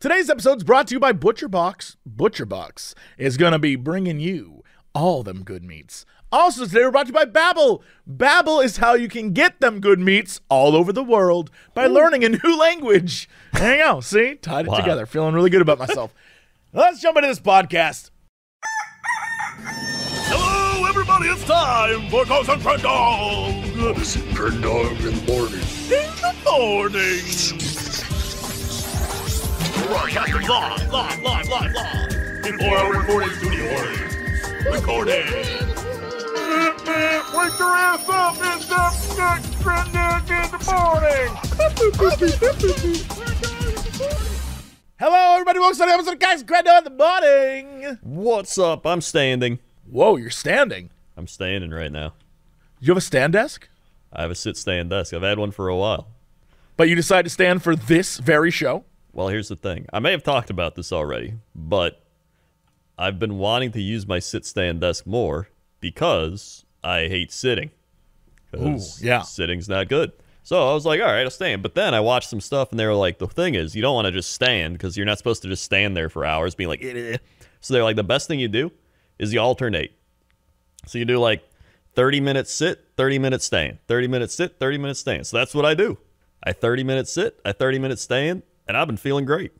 Today's episode is brought to you by Butcherbox. Butcherbox is going to be bringing you all them good meats. Also today we're brought to you by Babbel. Babbel is how you can get them good meats all over the world by learning a new language. There you go. See? Tied it together. Feeling really good about myself. Let's jump into this podcast. Hello, everybody. It's time for Ghost and Crendor. Ghost and Crendor in the morning. In the morning. Broadcasting live. Before our recording studio audience. Recording. Wake your ass up. It's the next Crendor in the morning. Hello, everybody. Welcome to the episode of Guys and Crendor in the morning. What's up? I'm standing. Whoa, you're standing. I'm standing right now. Do you have a stand desk? I have a sit-stand desk. I've had one for a while. But you decided to stand for this very show? Well, here's the thing. I may have talked about this already, but I've been wanting to use my sit-stand desk more because I hate sitting. Because sitting's not good. So I was like, all right, I'll stand. But then I watched some stuff, and they were like, the thing is, you don't want to just stand because you're not supposed to just stand there for hours being like, eh. So they're like, the best thing you do is you alternate. So you do like 30 minutes sit, 30 minutes stand, 30 minutes sit, 30 minutes stand. So that's what I do. I 30 minutes sit, I 30 minutes stand, and I've been feeling great.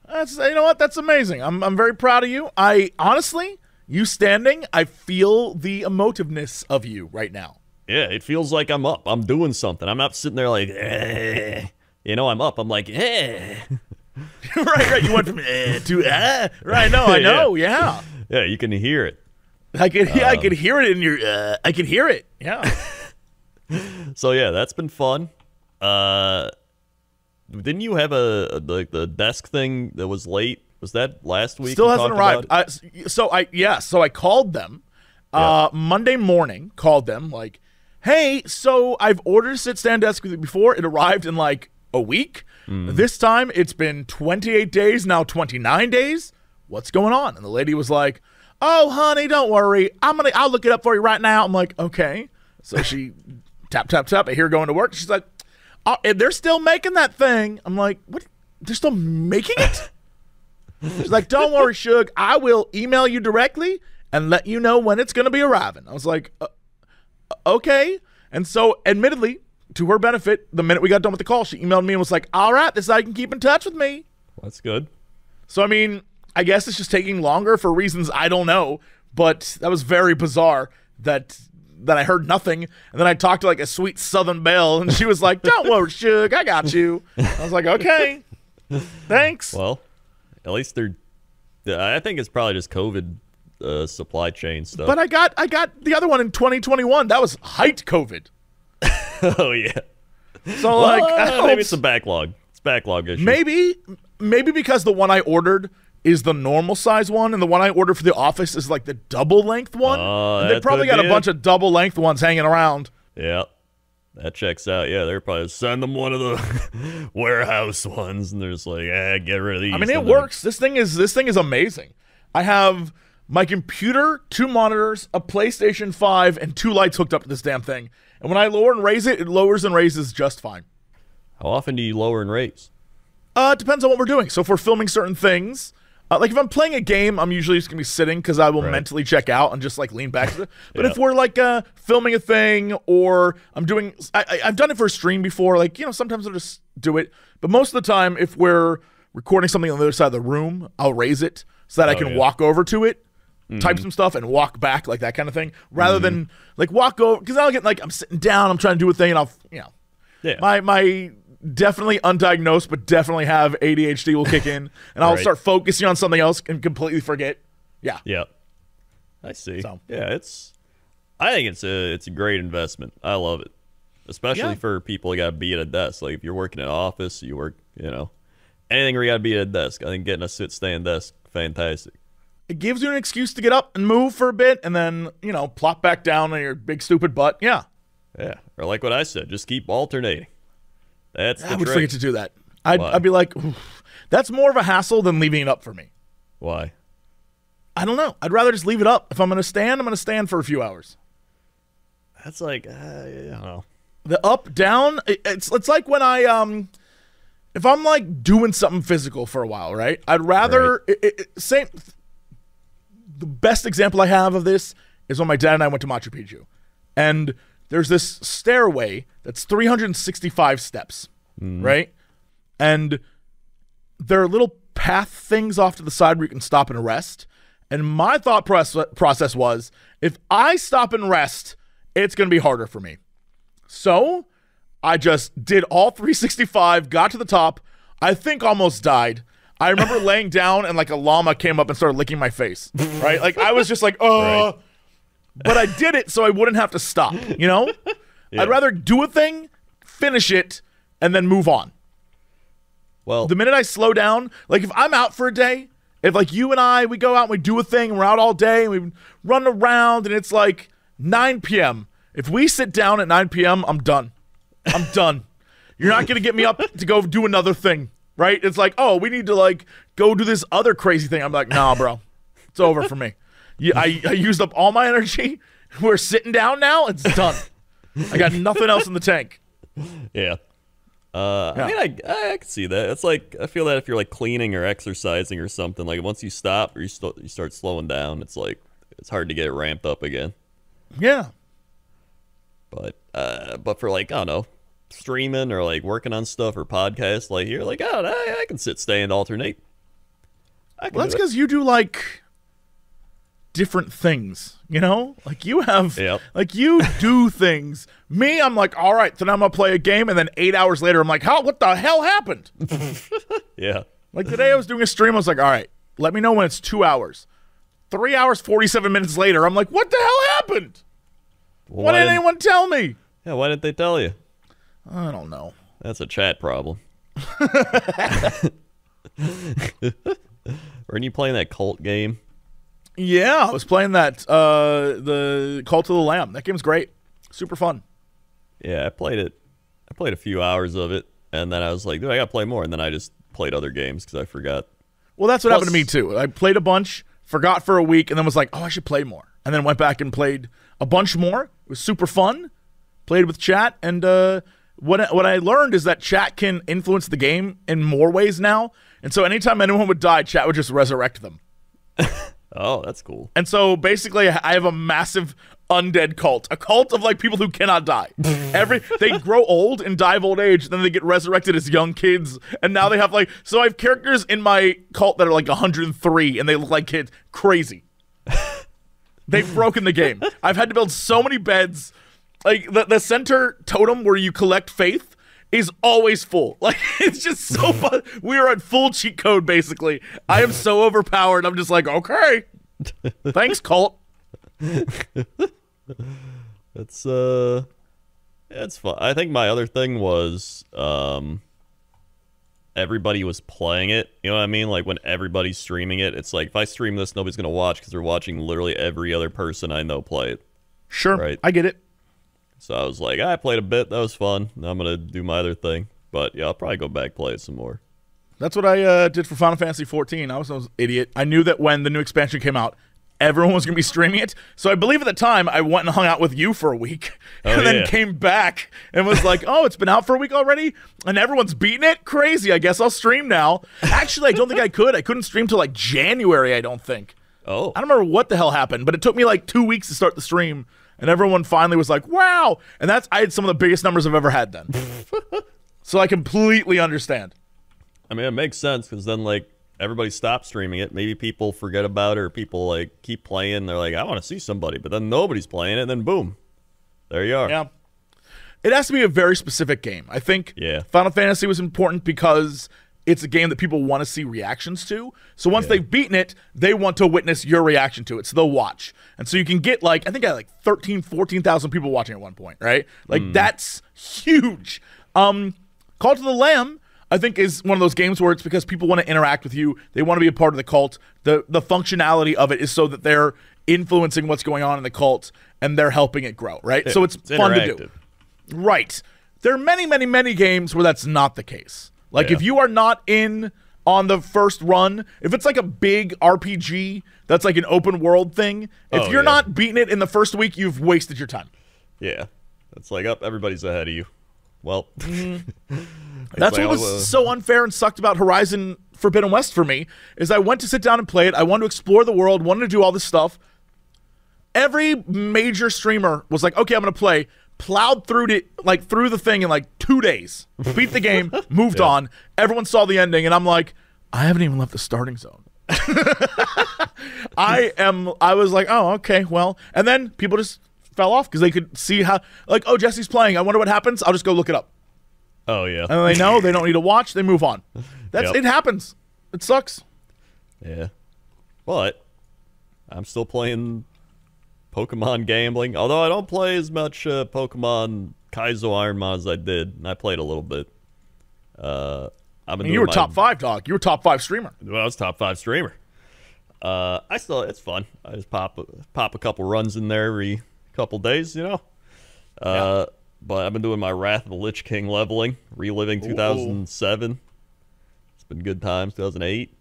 You know what? That's amazing. I'm very proud of you. I honestly, you standing, I feel the emotiveness of you right now. Yeah, it feels like I'm up. I'm doing something. I'm not sitting there like, eh. You know, I'm up. I'm like, eh. right. You went from to right. No, I know. Yeah. Yeah, you can hear it. I could hear it in your. I could hear it. Yeah. So yeah, that's been fun. Didn't you have the desk thing that was late? Was that last week? Still hasn't arrived. So I called them Monday morning. Called them like, hey, so I've ordered a sit-stand desk before. It arrived in like a week. This time it's been 28 days, now 29 days. What's going on? And the lady was like, oh, honey, don't worry. I'll look it up for you right now. I'm like, okay. So she tap. I hear her going to work. She's like, oh, they're still making that thing. I'm like, what? They're still making it? She's like, don't worry, Shug. I will email you directly and let you know when it's going to be arriving. I was like, okay. And so, admittedly, to her benefit, the minute we got done with the call, she emailed me and was like, all right, this is how you can keep in touch with me. Well, that's good. So, I mean, I guess it's just taking longer for reasons I don't know, but that was very bizarre that I heard nothing, and then I talked to like a sweet Southern belle, and she was like, don't worry, Shug, I got you. I was like, okay, thanks. Well, at least I think it's probably just COVID supply chain stuff. But I got the other one in 2021. That was height COVID. Oh, yeah. So, well, maybe it's a backlog. It's backlog issue. Maybe because the one I ordered is the normal size one, and the one I ordered for the office is like the double length one. And they probably got a bunch of double length ones hanging around. Yeah, that checks out. Yeah, they're probably send them one of the warehouse ones, and they're just like, get rid of these. I mean, it works. This thing is amazing. I have my computer, 2 monitors, a PlayStation 5, and 2 lights hooked up to this damn thing. And when I lower and raise it, it lowers and raises just fine. How often do you lower and raise? It depends on what we're doing. So if we're filming certain things. Like if I'm playing a game, I'm usually just gonna be sitting because I will mentally check out and just like lean back to it. But if we're like filming a thing, or I'm doing, I've done it for a stream before. Like, you know, sometimes I'll just do it. But most of the time, if we're recording something on the other side of the room, I'll raise it so that I can walk over to it, type some stuff, and walk back, like that kind of thing, rather than like walk over, because I'll get like I'm sitting down, I'm trying to do a thing, and my definitely undiagnosed, but definitely have ADHD will kick in, and I'll start focusing on something else and completely forget. Yeah. Yeah. I see. So. Yeah, I think it's a great investment. I love it, especially for people who got to be at a desk. Like if you're working in an office, you work, you know, anything where you got to be at a desk. I think getting a sit-stand desk, fantastic. It gives you an excuse to get up and move for a bit, and then, you know, plop back down on your big stupid butt. Yeah. Yeah. Or like what I said, just keep alternating. That's the I would trick. forget to do that. I'd be like, oof. That's more of a hassle than leaving it up for me. Why? I don't know. I'd rather just leave it up. If I'm going to stand, I'm going to stand for a few hours. That's like, I don't know. The up, down, it's like when I if I'm like doing something physical for a while, right? I'd rather same. The best example I have of this is when my dad and I went to Machu Picchu, and there's this stairway that's 365 steps, right? And there are little path things off to the side where you can stop and rest. And my thought process was, if I stop and rest, it's going to be harder for me. So I just did all 365, got to the top, I think almost died. I remember laying down and like a llama came up and started licking my face, right? Like I was just like, oh, right. But I did it so I wouldn't have to stop, you know? Yeah. I'd rather do a thing, finish it, and then move on. Well, the minute I slow down, like if I'm out for a day, if like you and I, we go out and we do a thing and we're out all day and we run around and it's like 9 p.m. If we sit down at 9 p.m., I'm done. I'm done. You're not going to get me up to go do another thing, right? It's like, oh, we need to like go do this other crazy thing. I'm like, nah, bro. It's over for me. I used up all my energy. We're sitting down now. It's done. I got nothing else in the tank. Yeah. I mean, I can see that. It's like, I feel that if you're like cleaning or exercising or something, like once you stop or you start slowing down, it's like, it's hard to get it ramped up again. Yeah. But for like, I don't know, streaming or like working on stuff or podcasts, like you're like, oh, I can sit, stand, alternate. Well, that's because you do like different things, you know? Like you have, like you do things. Me, I'm like, all right, then I'm gonna play a game, and then 8 hours later, I'm like, what the hell happened? Yeah. Like today I was doing a stream, I was like, all right, let me know when it's 2 hours. 3 hours, 47 minutes later, I'm like, what the hell happened? Why didn't anyone tell me? Yeah, why didn't they tell you? I don't know. That's a chat problem. Weren't you playing that cult game? Yeah, I was playing that, the Cult of the Lamb. That game's great. Super fun. Yeah, I played it. I played a few hours of it, and then I was like, dude, I gotta play more. And then I just played other games because I forgot. Well, that's what happened to me, too. I played a bunch, forgot for a week, and then was like, oh, I should play more. And then went back and played a bunch more. It was super fun. Played with chat, and what I learned is that chat can influence the game in more ways now. And so anytime anyone would die, chat would just resurrect them. Oh, that's cool. And so basically I have a massive undead cult. A cult of like people who cannot die. They grow old and die of old age, then they get resurrected as young kids. And now they have like, so I have characters in my cult that are like 103 and they look like kids. Crazy. They've broken the game. I've had to build so many beds. Like the center totem where you collect faith is always full. Like it's just so fun. We are on full cheat code basically. I am so overpowered. I'm just like, okay. Thanks, cult. It's fun. I think my other thing was everybody was playing it. You know what I mean? Like when everybody's streaming it, it's like if I stream this, nobody's gonna watch because they're watching literally every other person I know play it. Sure, right? I get it. So I was like, I played a bit. That was fun. Now I'm going to do my other thing. But, yeah, I'll probably go back play it some more. That's what I did for Final Fantasy 14. I was an idiot. I knew that when the new expansion came out, everyone was going to be streaming it. So I believe at the time, I went and hung out with you for a week. And then came back and was like, oh, it's been out for a week already? And everyone's beating it? Crazy. I guess I'll stream now. Actually, I don't think I could. I couldn't stream till like January, I don't think. Oh. I don't remember what the hell happened, but it took me like 2 weeks to start the stream. And everyone finally was like, wow. And I had some of the biggest numbers I've ever had then. So I completely understand. I mean, it makes sense because then, like, everybody stops streaming it. Maybe people forget about it or people, like, keep playing. They're like, I want to see somebody. But then nobody's playing it. And then, boom. There you are. Yeah. It has to be a very specific game. I think Final Fantasy was important because it's a game that people want to see reactions to. So once they've beaten it, they want to witness your reaction to it. So they'll watch. And so you can get like, I think I had like 14,000 people watching at one point, right? Like that's huge. Call to the Lamb, I think is one of those games where it's because people want to interact with you. They want to be a part of the cult. The functionality of it is so that they're influencing what's going on in the cult and they're helping it grow, right? So it's fun to do. Right. There are many, many, many games where that's not the case. Like, if you are not in on the first run, if it's like a big RPG that's like an open world thing, if you're not beating it in the first week, you've wasted your time. Yeah. It's like, everybody's ahead of you. well. That's what was so unfair and sucked about Horizon Forbidden West for me, is I went to sit down and play it. I wanted to explore the world, wanted to do all this stuff. Every major streamer was like, okay, I'm going to play. Plowed through the thing in like 2 days. Beat the game, moved on. Everyone saw the ending, and I'm like, I haven't even left the starting zone. I was like, oh, okay, well. And then people just fell off because they could see how, like, oh, Jesse's playing. I wonder what happens. I'll just go look it up. Oh, yeah. And they know they don't need to watch. They move on. It happens. It sucks. Yeah. But I'm still playing Pokemon Gambling. Although I don't play as much Pokemon Kaizo Ironmon as I did. And I played a little bit. You were top 5, dog. You were top 5 streamer. Well, I was top 5 streamer. It's fun. I just pop a couple runs in there every couple days, you know. But I've been doing my Wrath of the Lich King leveling, reliving 2007. It's been good times. 2008.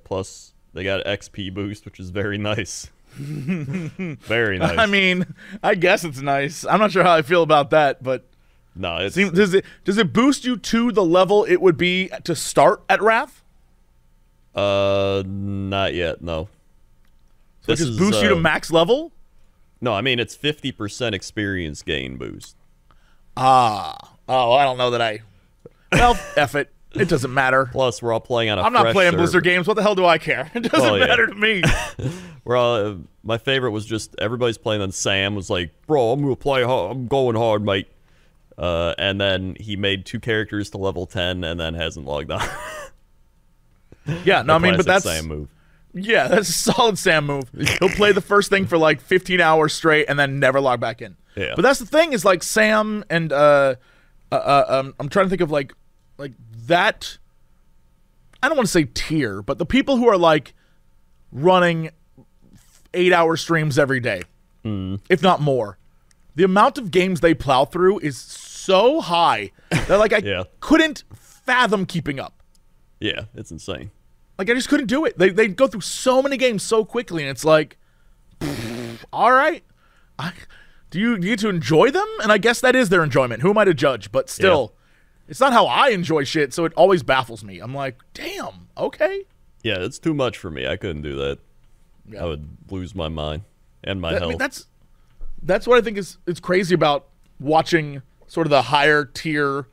Plus, they got an XP boost, which is very nice. Very nice. I mean, I guess it's nice. I'm not sure how I feel about that, but no, it's does it boost you to the level it would be to start at Wrath? Not yet. No. So it just boosts you to max level? No, I mean it's 50% experience gain boost. I don't know that I. Well, F it. It doesn't matter. Plus, we're all playing on a. I'm not playing Blizzard games. What the hell do I care? It doesn't matter to me. My favorite was just everybody's playing. And Sam was like, "Bro, I'm gonna play hard. I'm going hard, mate." And then he made 2 characters to level 10, and then hasn't logged on. Yeah, no, I mean, but that's Sam move. Yeah, that's a solid Sam move. He'll play the first thing for like 15 hours straight, and then never log back in. Yeah. But that's the thing is like Sam and I'm trying to think of like that. I don't want to say tier, but the people who are like running 8-hour streams every day, if not more, the amount of games they plow through is so high that like I couldn't fathom keeping up. Yeah, it's insane. Like I just couldn't do it. They go through so many games so quickly, and it's like, all right, do you get to enjoy them? And I guess that is their enjoyment. Who am I to judge? But still, it's not how I enjoy shit. So it always baffles me. I'm like, damn, okay. Yeah, it's too much for me. I couldn't do that. Yeah. I would lose my mind and my health. I mean, that's what I think is crazy about watching sort of the higher tier.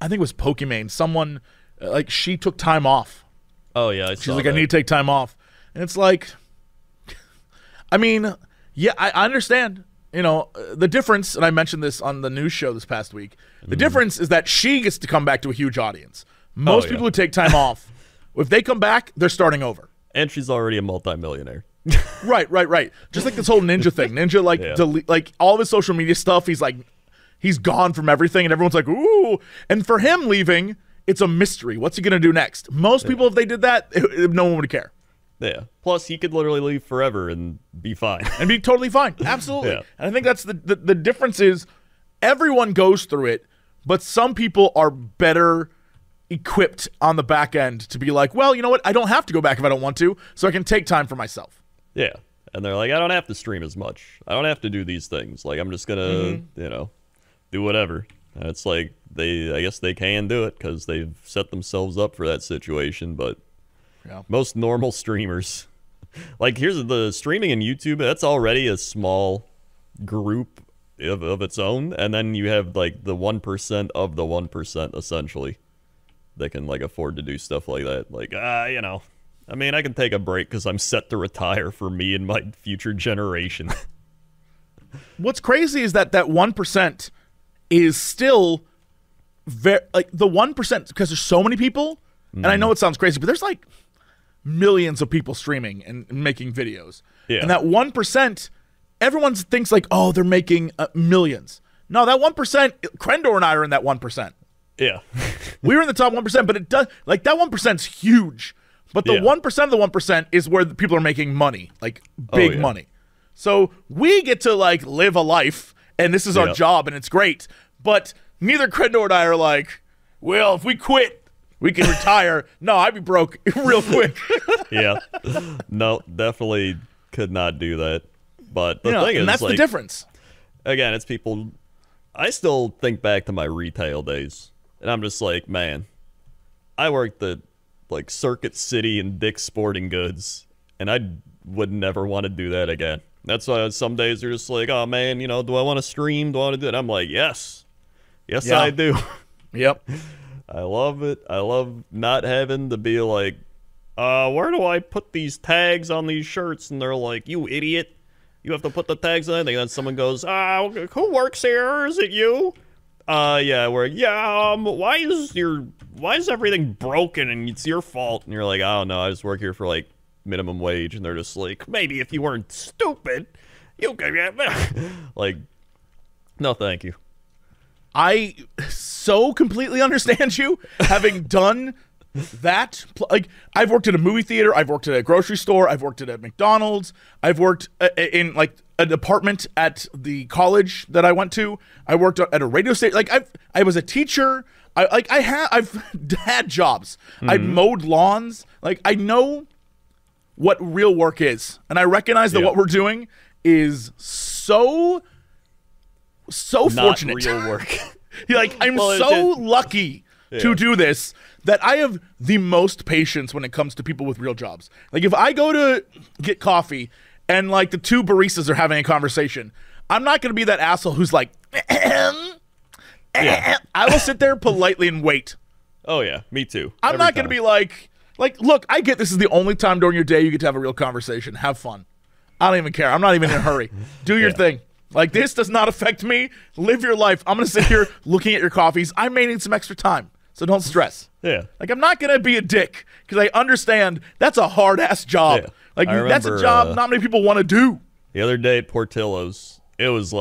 I think it was Pokimane. Someone like she took time off. Oh yeah, she's like, I need to take time off, and it's like, I mean, yeah, I understand. You know, the difference, and I mentioned this on the news show this past week. The difference is that she gets to come back to a huge audience. Most people who take time off, if they come back, they're starting over. And she's already a multimillionaire. Right. Just like this whole Ninja thing. Ninja, like, delete, like all of his social media stuff, he's gone from everything, and everyone's like, ooh. And for him leaving, it's a mystery. What's he going to do next? Most people, if they did that, no one would care. Yeah. Plus, he could literally leave forever and be fine. And be totally fine. Absolutely. Yeah. And I think that's the difference is everyone goes through it, but some people are better equipped on the back end to be like, well, you know what? I don't have to go back if I don't want to, so I can take time for myself. Yeah. And they're like, I don't have to stream as much. I don't have to do these things. Like, I'm just going to, do whatever. And it's like, I guess they can do it because they've set themselves up for that situation, but most normal streamers, like here's the streaming in YouTube, that's already a small group of its own, and then you have like the 1% of the 1% essentially that can like afford to do stuff like that. Like, I mean, I can take a break because I'm set to retire for me and my future generation. What's crazy is that 1% is still very, like the 1%, because there's so many people, and I know it sounds crazy, but there's like millions of people streaming and making videos. Yeah. And that 1%, everyone thinks like, oh, they're making millions. No, that 1%, Crendor and I are in that 1%. Yeah. We were in the top 1%, but it does, like that 1%'s huge. But the 1% of the 1% is where the people are making money, like big money. So we get to like live a life, and this is our job, and it's great. But neither Crendor and I are like, well, if we quit, we can retire. No, I'd be broke real quick. Yeah. No, definitely could not do that. But the thing is, and that's like, the difference. Again, it's people I still think back to my retail days, and I'm just like, man, I worked at like Circuit City and Dick's Sporting Goods, and I would never want to do that again. That's why some days they're just like, oh man, you know, do I want to stream? Do I want to do it? I'm like, yes, I do. Yep. I love it. I love not having to be like, where do I put these tags on these shirts? And they're like, you idiot. You have to put the tags on. And then someone goes, who works here? Is it you? Yeah, why is everything broken and it's your fault? And you're like, I don't know. I just work here for like minimum wage. And they're just like, maybe if you weren't stupid, you could get like, no, thank you. I so completely understand you, having done that. Like, I've worked at a movie theater, I've worked at a grocery store, I've worked at a McDonald's, I've worked in like a department at the college that I went to. I worked at a radio station. Like, I was a teacher. I've had jobs. I mowed lawns. Like, I know what real work is, and I recognize that what we're doing is so fortunate. Not real work. Like, I'm so lucky to do this that I have the most patience when it comes to people with real jobs. Like, if I go to get coffee and like the two baristas are having a conversation, I'm not going to be that asshole who's like, I will sit there politely and wait. Oh yeah, me too. I'm not going to be like, look, I get this is the only time during your day you get to have a real conversation. Have fun. I don't even care. I'm not even in a hurry. Do your thing. Like, this does not affect me. Live your life. I'm going to sit here looking at your coffees. I may need some extra time, so don't stress. Yeah. Like, I'm not going to be a dick because I understand that's a hard-ass job. Yeah. Like, that's a job not many people want to do. The other day at Portillo's, it was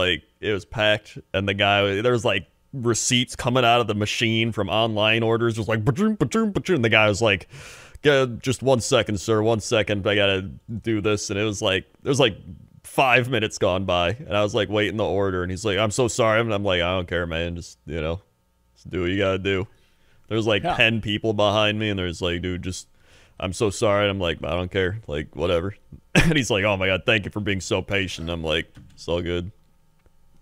packed, and the guy, there was like receipts coming out of the machine from online orders. It was like, ba-choom, ba-choom, ba-choom. And the guy was like, yeah, just 1 second, sir, 1 second. I got to do this. And it was like 5 minutes gone by, and I was like waiting the order, and he's like, I'm so sorry. And I'm like, I don't care, man. Just do what you gotta do. There's like 10 people behind me, and there's like, dude, I'm so sorry. And I'm like, I don't care, like, whatever. And he's like, oh my god, thank you for being so patient. And I'm like, it's all good.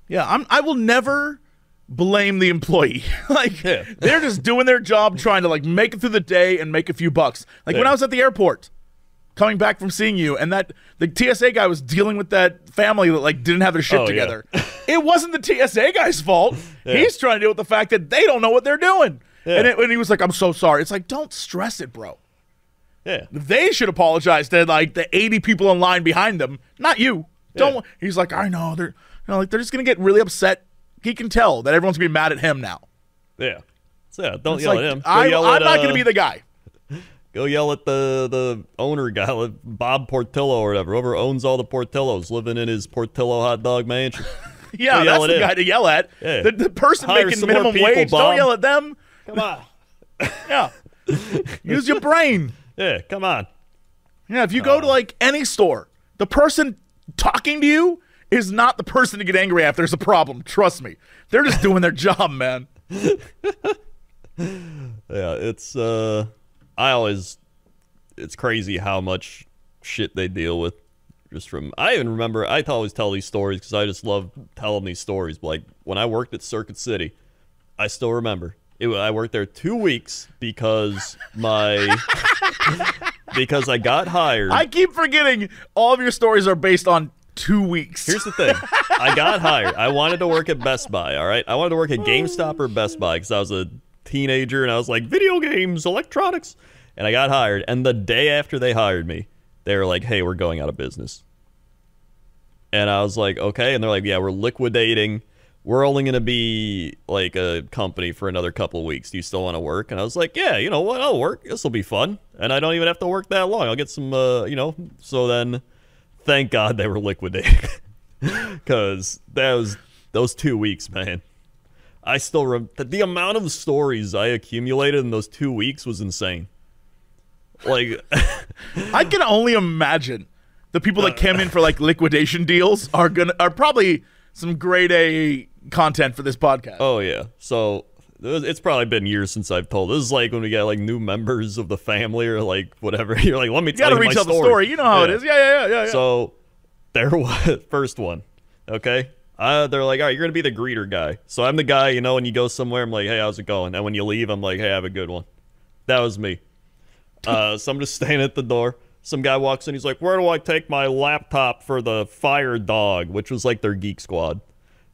Yeah, I will never blame the employee. Like, they're just doing their job, trying to like make it through the day and make a few bucks. Like when I was at the airport coming back from seeing you, and that the TSA guy was dealing with that family that like didn't have their shit together. It wasn't the TSA guy's fault. He's trying to deal with the fact that they don't know what they're doing. And he was like, I'm so sorry. It's like, don't stress it, bro. Yeah. They should apologize to like the 80 people in line behind them, not you. Don't. He's like, I know. They're like, they're just gonna get really upset. He can tell that everyone's gonna be mad at him now. Yeah. So don't it's yell like, at him. I'm not gonna be the guy. Go yell at the owner guy, like Bob Portillo or whatever, whoever owns all the Portillos, living in his Portillo hot dog mansion. Yeah, that's the guy to yell at. Yeah. The person making minimum people, wage, Bob. don't yell at them. Come on. Yeah. Use your brain. Yeah, come on. Yeah, if you go to like any store, the person talking to you is not the person to get angry at if there's a problem. Trust me. They're just doing their job, man. Yeah, it's it's crazy how much shit they deal with. I even remember, I always tell these stories because I just love telling these stories. But like when I worked at Circuit City, I still remember. I worked there 2 weeks because because I got hired. I keep forgetting all of your stories are based on 2 weeks. Here's the thing. I got hired. I wanted to work at Best Buy, all right? I wanted to work at GameStop or Best Buy because I was a teenager and I was like, video games, electronics. And I got hired. And the day after they hired me, they were like, hey, we're going out of business. And I was like, okay. And they're like, yeah, we're liquidating. We're only going to be like a company for another couple of weeks. Do you still want to work? And I was like, yeah, you know what? I'll work. This will be fun. And I don't even have to work that long. I'll get some, So then, thank God they were liquidating. Because those 2 weeks, man. I still remember the amount of stories I accumulated in those 2 weeks was insane. Like, I can only imagine the people that came in for like liquidation deals are probably some grade A content for this podcast. Oh yeah, so it's probably been years since I've told. This is like when we get like new members of the family or like whatever. You're like, let me tell you the story. You know how it is. Yeah. So there was first one. Okay, They're like, all right, you're going to be the greeter guy. So I'm the guy, you know, when you go somewhere, I'm like, hey, how's it going? And when you leave, I'm like, hey, have a good one. That was me. So I'm just standing at the door. Some guy walks in. He's like, where do I take my laptop for the Fire Dog, which was like their Geek Squad.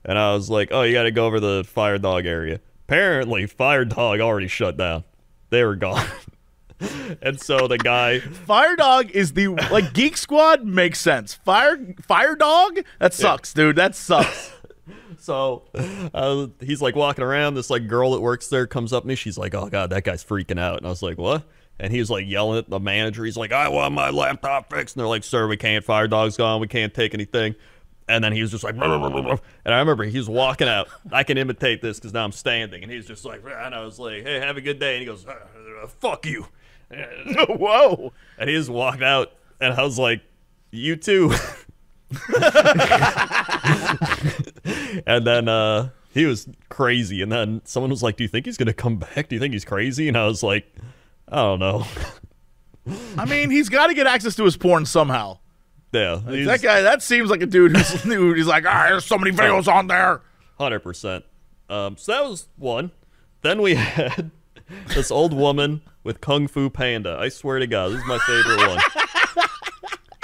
And I was like, oh, you got to go over the Fire Dog area. Apparently, Fire Dog already shut down. They were gone. And so the guy... Fire Dog is the... Like, Geek Squad makes sense. Fire Dog? That sucks, dude. That sucks. So he's like walking around. This like girl that works there comes up to me. She's like, oh, God, that guy's freaking out. And I was like, what? And he was like yelling at the manager. He's like, I want my laptop fixed. And they're like, sir, we can't. Fire Dog's gone. We can't take anything. And then he was just like, blah, blah, blah, blah. And I remember he was walking out. I can imitate this because now I'm standing. And he's just like, and I was like, hey, have a good day. And he goes, fuck you. Whoa. And he just walked out. And I was like, you too. And then he was crazy. And then someone was like, do you think he's going to come back? Do you think he's crazy? And I was like, I don't know. I mean, he's got to get access to his porn somehow. Yeah, that guy. That seems like a dude who's he's like, there's so many videos on there. 100%. So that was one. Then we had this old woman with Kung Fu Panda. I swear to God, this is my favorite one.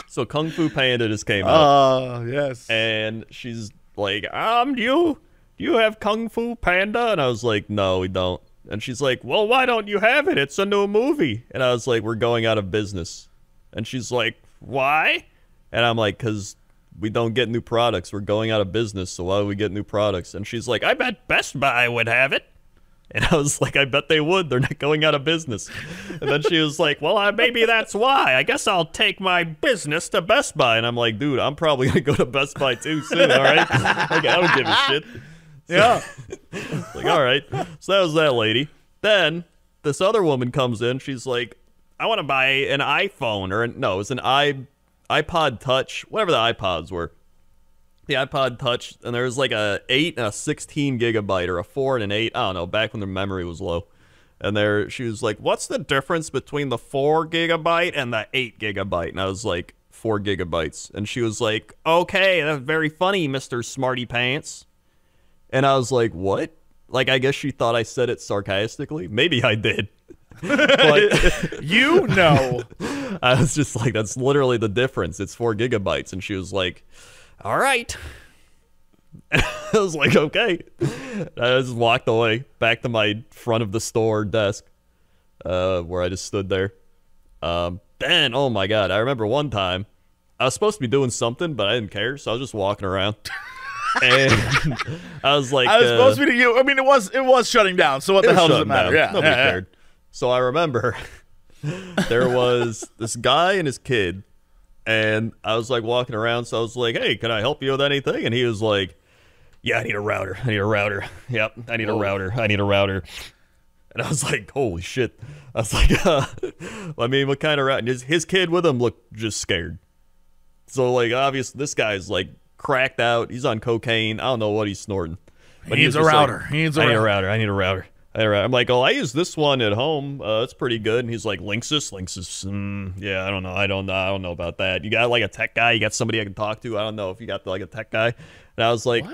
So Kung Fu Panda just came out. Yes. And she's like, do you have Kung Fu Panda? And I was like, no, we don't. And she's like, well, why don't you have it? It's a new movie. And I was like, we're going out of business. And she's like, why? And I'm like, because we don't get new products. We're going out of business, so why would we get new products? And she's like, I bet Best Buy would have it. And I was like, I bet they would. They're not going out of business. And then she was like, well, maybe that's why. I guess I'll take my business to Best Buy. And I'm like, dude, I'm probably going to go to Best Buy too soon, all right? Like, I don't give a shit. So, yeah. Like, all right. So that was that lady. Then this other woman comes in. She's like, I want to buy an iPhone. Or no, it was an iPod Touch, whatever the iPods were. The iPod Touch, and there was like a 8 and a 16 gigabyte, or a 4 and an 8, I don't know, back when the memory was low. And she was like, what's the difference between the 4 gigabyte and the 8 gigabyte? And I was like, 4 gigabytes. And she was like, okay, that's very funny, Mr. Smarty Pants. And I was like, what? Like, I guess she thought I said it sarcastically. Maybe I did. But you know. I was just like, that's literally the difference. It's 4 gigabytes. And she was like, all right. And I was like, okay. I just walked away back to my front of the store desk where I just stood there. Then, oh my God, I remember one time I was supposed to be doing something, but I didn't care. So I was just walking around. And I was like, I was supposed to be to you. I mean, it was shutting down. So what the hell does it matter? Yeah, nobody cared. So I remember there was this guy and his kid, and I was like walking around. So I was like, hey, can I help you with anything? And he was like, yeah, I need a router. I need a router. Yep, I need a router. I need a router. And I was like, holy shit. I was like, I mean, what kind of router? And his kid with him looked just scared. So, like, obviously, this guy's like cracked out. He's on cocaine. I don't know what he's snorting. But he needs a router. Like, he needs a router. I need a router. I'm like, oh, I use this one at home. It's pretty good. And he's like, Linksys? Yeah, I don't know. I don't know about that. You got like a tech guy? You got somebody I can talk to? I don't know if you got like a tech guy. And I was like,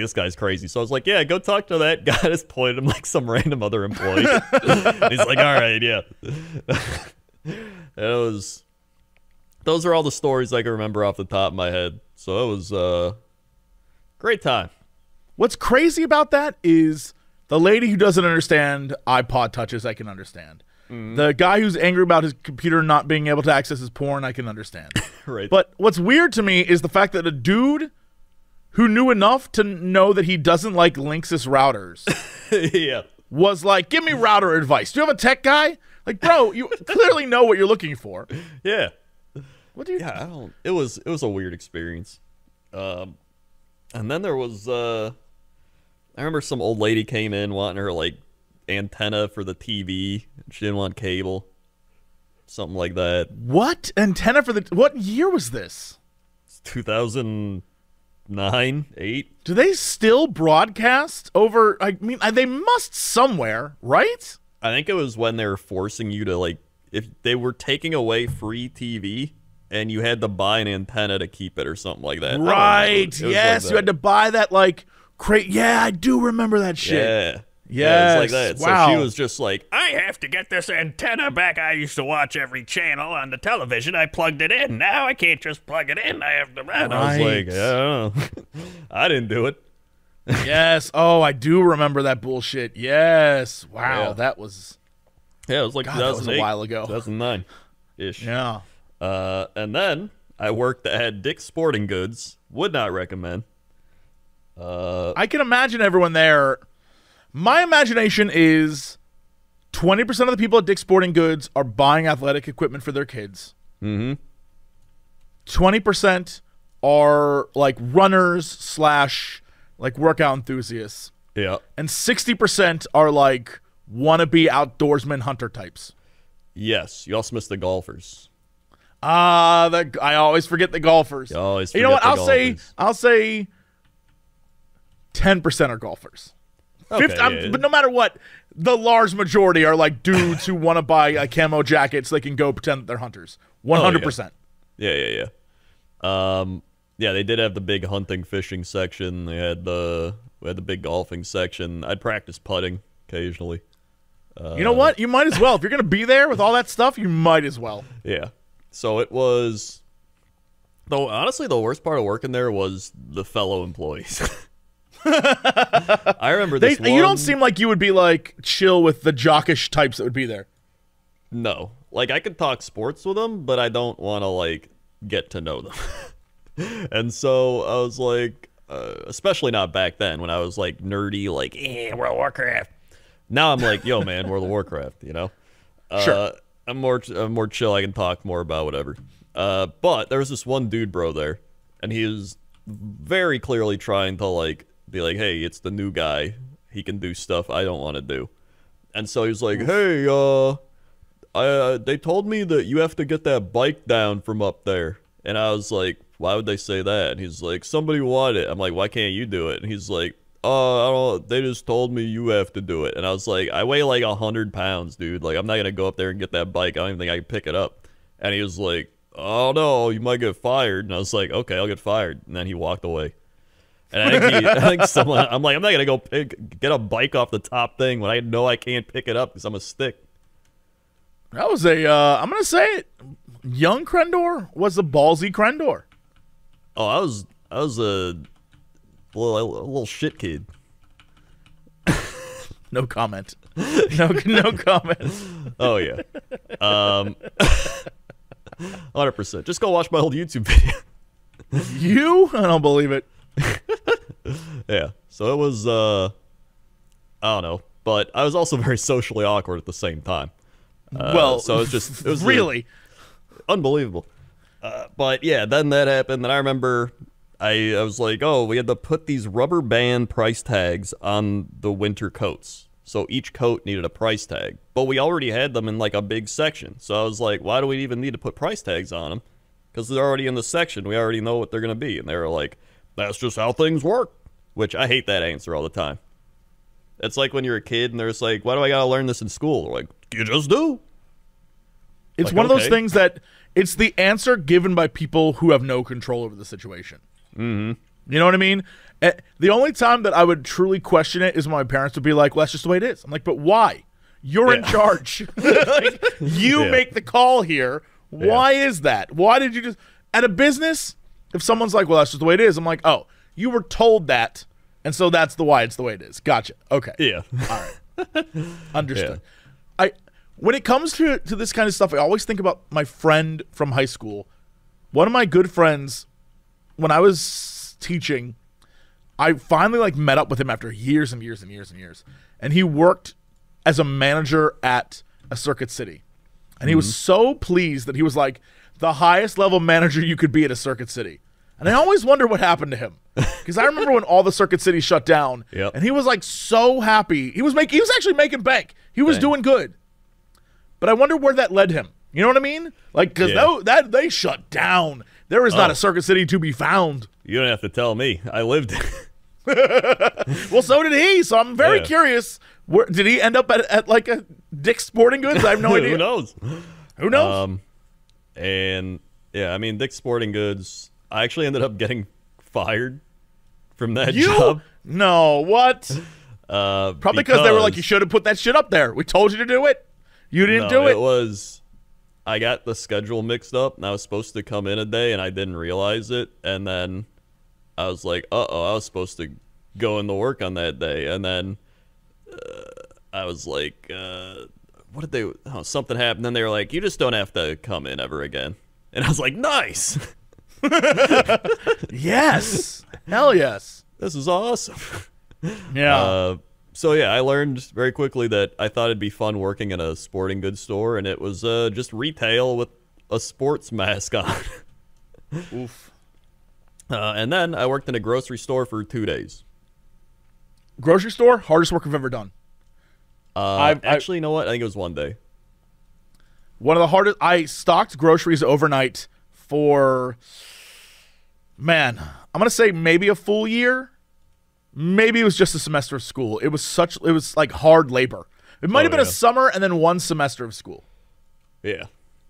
this guy's crazy. So I was like, yeah, go talk to that guy. I just pointed him like some random other employee. He's like, all right, yeah. Those are all the stories I can remember off the top of my head. So it was a great time. What's crazy about that is the lady who doesn't understand iPod touches, I can understand. Mm. The guy who's angry about his computer not being able to access his porn, I can understand. Right. But what's weird to me is the fact that a dude who knew enough to know that he doesn't like Linksys routers yeah. was like, give me router advice. Do you have a tech guy? Like, bro, you clearly know what you're looking for. Yeah. What do you? Yeah, I don't. It was a weird experience. And then there was I remember some old lady came in wanting her like antenna for the TV. She didn't want cable. Something like that. What? Antenna for the what year was this? It's 2009, 8. Do they still broadcast over? I mean, they must somewhere, right? I think it was when they were forcing you to like, if they were taking away free TV and you had to buy an antenna to keep it or something like that. Right. Yes, like you had to buy that like crate. Yeah, I do remember that shit. Yeah. Yes. Yeah, it was like that. Wow. So she was just like, I have to get this antenna back. I used to watch every channel on the television. I plugged it in. Now I can't just plug it in. I have to run. I was like, I don't know. I didn't do it. Yes. Oh, I do remember that bullshit. Yes. Wow. Yeah. That was. Yeah, it was like God, that was 2008, a while ago. 2009-ish. Yeah. And then I worked at Dick's Sporting Goods. Would not recommend. I can imagine everyone there. My imagination is 20% of the people at Dick's Sporting Goods are buying athletic equipment for their kids. Mm-hmm. 20% are like runners / like workout enthusiasts. Yeah. And 60% are like wannabe outdoorsman hunter types. Yes. You also missed the golfers. I always forget the golfers. You always forget know what? the I'll say 10% are golfers. Okay, But no matter what, the large majority are like dudes who want to buy a camo jacket so they can go pretend that they're hunters. 100%. Yeah. Yeah, they did have the big hunting, fishing section. We had the big golfing section. I'd practice putting occasionally. You know what? You might as well. If you're going to be there with all that stuff, you might as well. Yeah. So it was, though, honestly, the worst part of working there was the fellow employees. I remember this one. You don't seem like you would be like chill with the jockish types that would be there. No. Like, I could talk sports with them, but I don't want to, like, get to know them. And so I was like, especially not back then when I was like nerdy, like, World of Warcraft. Now I'm like, yo, man, World of Warcraft, you know? Sure. I'm more chill. I can talk more about whatever. But there was this one dude, bro, there, and he was very clearly trying to, like, be like, hey, it's the new guy. He can do stuff I don't want to do. And so he was like, hey, they told me that you have to get that bike down from up there. And I was like, why would they say that? And he's like, somebody wanted it. I'm like, why can't you do it? And he's like, I don't, they just told me you have to do it. And I was like, I weigh like 100 pounds, dude. Like, I'm not going to go up there and get that bike. I don't even think I can pick it up. And he was like, oh, no, you might get fired. And I was like, okay, I'll get fired. And then he walked away. And I think someone, I'm like, I'm not going to go get a bike off the top thing when I know I can't pick it up because I'm a stick. That was I'm going to say it. Young Crendor was a ballsy Crendor. Oh, I was a little shit kid. No comment. No comment. Oh, yeah. 100%. Just go watch my old YouTube video. You? I don't believe it. Yeah. So it was, I don't know. But I was also very socially awkward at the same time. So it was really unbelievable. But yeah, then that happened. And I remember I was like, oh, we had to put these rubber band price tags on the winter coats. So each coat needed a price tag. But we already had them in like a big section. So I was like, why do we even need to put price tags on them? Because they're already in the section. We already know what they're going to be. And they were like, that's just how things work. Which I hate that answer all the time. It's like when you're a kid and there's like, why do I got to learn this in school? They're like, you just do. It's like, one of those things that it's the answer given by people who have no control over the situation. Mm-hmm. You know what I mean? The only time that I would truly question it is when my parents would be like, well, that's just the way it is. I'm like, but why? You're in charge. Like, you make the call here. Why is that? Why did you just... At a business, if someone's like, well, that's just the way it is, I'm like, oh, you were told that, and so that's why it's the way it is. Gotcha. Okay. Yeah. All right. Understood. Yeah. When it comes to this kind of stuff, I always think about my friend from high school. One of my good friends, when I was teaching, I finally like met up with him after years and years and years and years. And he worked as a manager at a Circuit City. And he was so pleased that he was like the highest level manager you could be at a Circuit City. And I always wonder what happened to him. Because I remember when all the Circuit Cities shut down, and he was like so happy. He was actually making bank. He was doing good. But I wonder where that led him. You know what I mean? Like, because that they shut down. There is not a Circuit City to be found. You don't have to tell me. I lived it. Well, so did he. So I'm very curious. Where did he end up at like a Dick's Sporting Goods? I have no idea. Who knows? Who knows? And Yeah, I mean, Dick's Sporting Goods, I actually ended up getting fired from that job. No, what? Probably because they were like, you should have put that shit up there. We told you to do it. You didn't do it. It was, I got the schedule mixed up, and I was supposed to come in a day, and I didn't realize it. And then I was like, uh-oh, I was supposed to go into work on that day. And then I was like, what did they, something happened. Then they were like, you just don't have to come in ever again. And I was like, nice. Yes. Hell yes. This is awesome. Yeah. So yeah, I learned very quickly that I thought it'd be fun working in a sporting goods store, and it was just retail with a sports mask on. Oof. And then I worked in a grocery store for 2 days. Grocery store? Hardest work I've ever done. Actually, you know what? I think it was 1 day. One of the hardest. I stocked groceries overnight for, man, I'm gonna say maybe a full year. Maybe it was just a semester of school. It was like hard labor. It might have been a summer and then 1 semester of school. Yeah.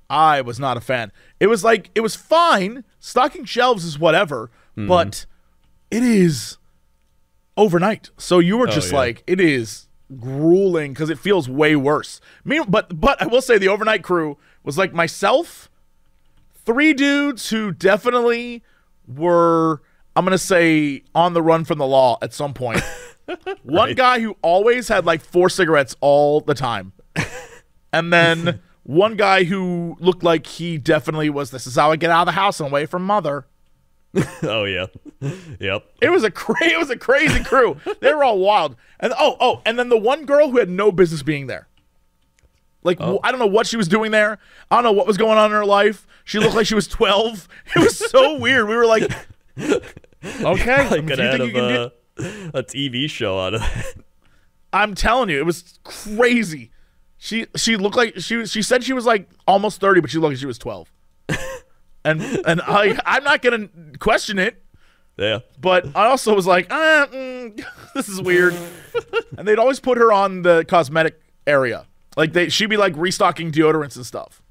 I was not a fan. It was fine. Stocking shelves is whatever, but it is overnight. So you were just like, it is grueling because it feels way worse. But I will say the overnight crew was like myself, 3 dudes who definitely were, I'm going to say, on the run from the law at some point. One guy who always had like 4 cigarettes all the time. And then one guy who looked like he definitely was, this is how I get out of the house and away from mother. Oh, yeah. Yep. It was a crazy crew. They were all wild. And and then the one girl who had no business being there. Like, I don't know what she was doing there. I don't know what was going on in her life. She looked like she was 12. It was so weird. We were like, okay. I could have a TV show out of that. I'm telling you, it was crazy. She looked like she said she was like almost 30, but she looked like she was 12. And I'm not gonna question it. Yeah. But I also was like, this is weird. And they'd always put her on the cosmetic area. Like she'd be like restocking deodorants and stuff.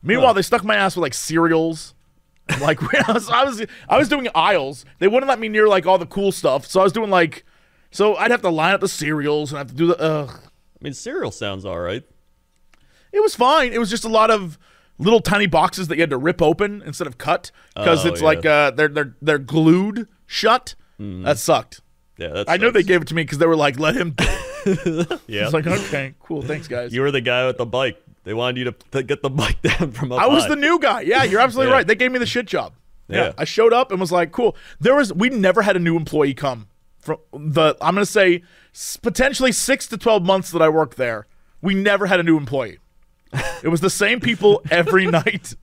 Meanwhile, they stuck my ass with like cereals. Like I was doing aisles. They wouldn't let me near like all the cool stuff. So I was doing like, so I'd have to line up the cereals and have to do the. I mean, cereal sounds all right. It was fine. It was just a lot of little tiny boxes that you had to rip open instead of cut because it's like they're glued shut. That sucked. Yeah, I know they gave it to me because they were like, let him. Yeah, it's like, okay, cool, thanks guys. You were the guy with the bike. They wanted you to get the bike down from up I was high. the new guy. Yeah, you're absolutely right. They gave me the shit job. Yeah, I showed up and was like, cool. We never had a new employee come from I'm gonna say potentially 6 to 12 months that I worked there. We never had a new employee. It was the same people every night.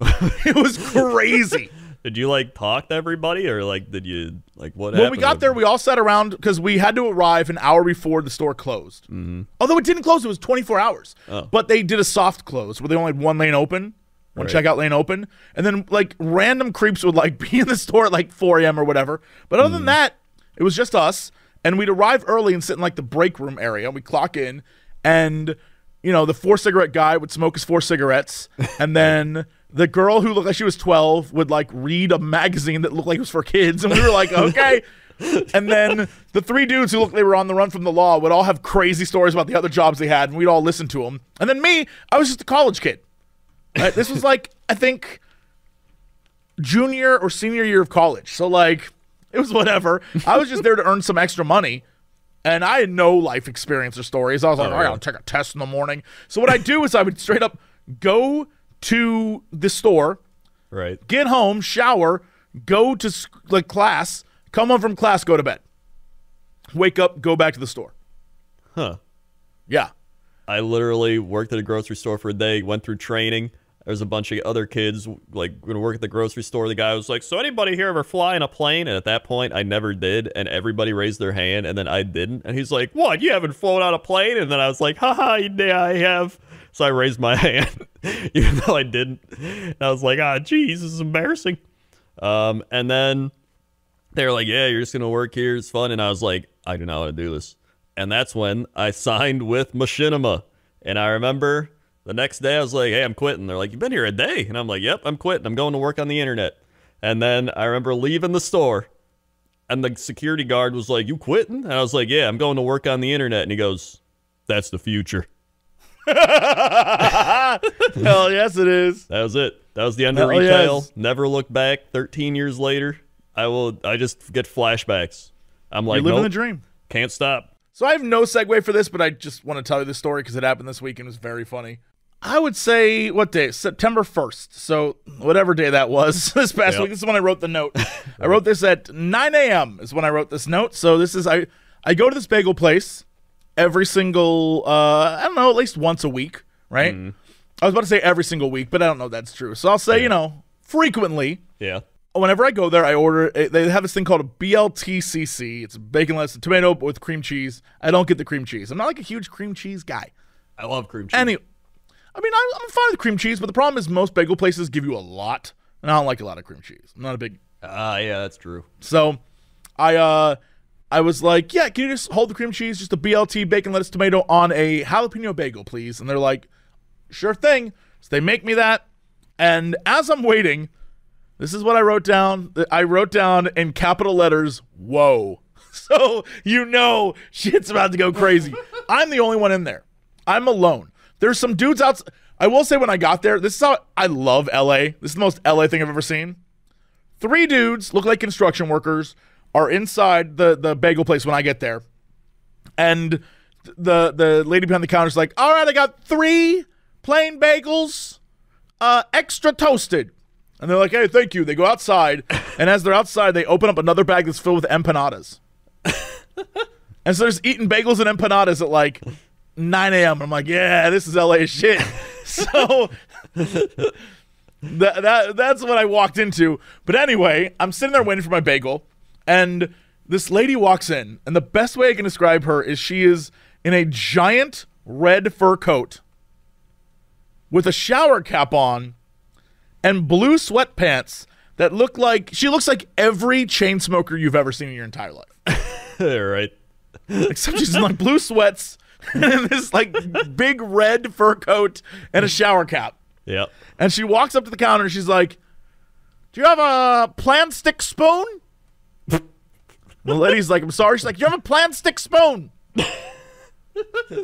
It was crazy. Did you like talk to everybody, or like did you like what? When we got there, we all sat around because we had to arrive an hour before the store closed. Although it didn't close, it was 24 hours. But they did a soft close where they only had 1 lane open, one checkout lane open, and then like random creeps would like be in the store at like 4 a.m. or whatever. But other than that, it was just us, and we'd arrive early and sit in like the break room area. We'd clock in, and you know the 4 cigarette guy would smoke his 4 cigarettes, and then the girl who looked like she was 12 would like read a magazine that looked like it was for kids, and we were like, okay. And then the 3 dudes who looked like they were on the run from the law would all have crazy stories about the other jobs they had, and we'd all listen to them. And then me, I was just a college kid. Right? This was like, I think, junior or senior year of college. So like, it was whatever. I was just there to earn some extra money. And I had no life experience or stories. I was like, all right, I'll take a test in the morning. So what I do is I would straight up go to the store, right? Get home, shower, go to like class, come home from class, go to bed, wake up, go back to the store. Huh? Yeah. I literally worked at a grocery store for a day, went through training. There's a bunch of other kids like going to work at the grocery store. The guy was like, "So anybody here ever fly in a plane?" And at that point, I never did, and everybody raised their hand, and then I didn't. And he's like, "What? You haven't flown on a plane?" And then I was like, "Haha, yeah, I have." So I raised my hand, even though I didn't. And I was like, geez, this is embarrassing. And then they were like, "Yeah, you're just gonna work here. It's fun." And I was like, "I do not want to do this." And that's when I signed with Machinima. And I remember The next day, I was like, hey, I'm quitting. They're like, you've been here a day. And I'm like, yep, I'm quitting. I'm going to work on the internet. And then I remember leaving the store, and the security guard was like, you quitting? And I was like, yeah, I'm going to work on the internet. And he goes, that's the future. Hell yes, it is. That was it. That was the end of retail. Yes. Never looked back. 13 years later, I just get flashbacks. I'm like, you're living nope, the dream. Can't stop. So I have no segue for this, but I just want to tell you this story because it happened this week and it was very funny. I would say, what day? September 1st. So whatever day that was this past week. This is when I wrote the note. I wrote this at 9 a.m. is when I wrote this note. So this is, I go to this bagel place every single, I don't know, at least once a week, right? I was about to say every single week, but I don't know if that's true. So I'll say, frequently. Yeah. Whenever I go there, I order, they have this thing called a BLTCC. It's bacon, lettuce, and tomato with cream cheese. I don't get the cream cheese. I'm not like a huge cream cheese guy. I love cream cheese. Anyway, I mean, I'm fine with cream cheese, but the problem is most bagel places give you a lot, and I don't like a lot of cream cheese. I'm not a big... yeah, that's true. So I was like, yeah, can you just hold the cream cheese, just a BLT, bacon, lettuce, tomato on a jalapeno bagel, please? And they're like, sure thing. So they make me that, and as I'm waiting... This is what I wrote down. I wrote down in capital letters, whoa. So shit's about to go crazy. I'm the only one in there. I'm alone. There's some dudes out. I will say when I got there, this is how I love LA. This is the most LA thing I've ever seen. 3 dudes, look like construction workers, are inside the bagel place when I get there. And the lady behind the counter is like, all right, I got 3 plain bagels, extra toasted. And they're like, hey, thank you. They go outside, and as they're outside, they open up another bag that's filled with empanadas. And so they're just eating bagels and empanadas at like 9 a.m. I'm like, yeah, this is LA shit. So that's what I walked into. But anyway, I'm sitting there waiting for my bagel, and this lady walks in, and the best way I can describe her is she is in a giant red fur coat with a shower cap on, and blue sweatpants that look like... She looks like every chain smoker you've ever seen in your entire life. Right. Except she's in like blue sweats and this like big red fur coat and a shower cap. Yeah. And she walks up to the counter and she's like, do you have a plan stick spoon? The lady's like, I'm sorry. She's like, you have a plan stick spoon?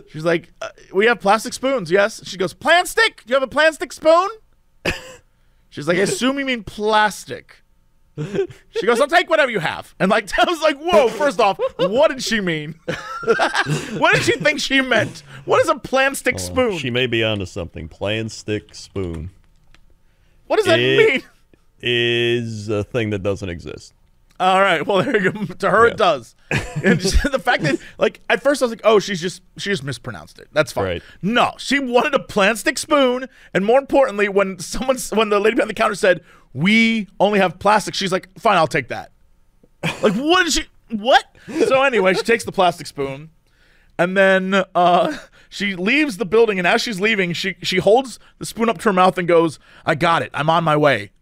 She's like, we have plastic spoons, yes. She goes, plan stick? Do you have a plan stick spoon? She's like, I assume you mean plastic. She goes, I'll take whatever you have. And like, I was like, whoa, first off, what did she mean? What did she think she meant? What is a plan stick spoon? She may be onto something. Plan stick spoon. What does that mean? Is a thing that doesn't exist. All right, well, there you go. To her, it does. And just the fact that, like, at first I was like, oh, she just mispronounced it. That's fine. Right. No, she wanted a plastic spoon, and more importantly, when the lady behind the counter said, we only have plastic, she's like, fine, I'll take that. Like, what? So anyway, she takes the plastic spoon, and then she leaves the building, and as she's leaving, she holds the spoon up to her mouth and goes, I got it. I'm on my way.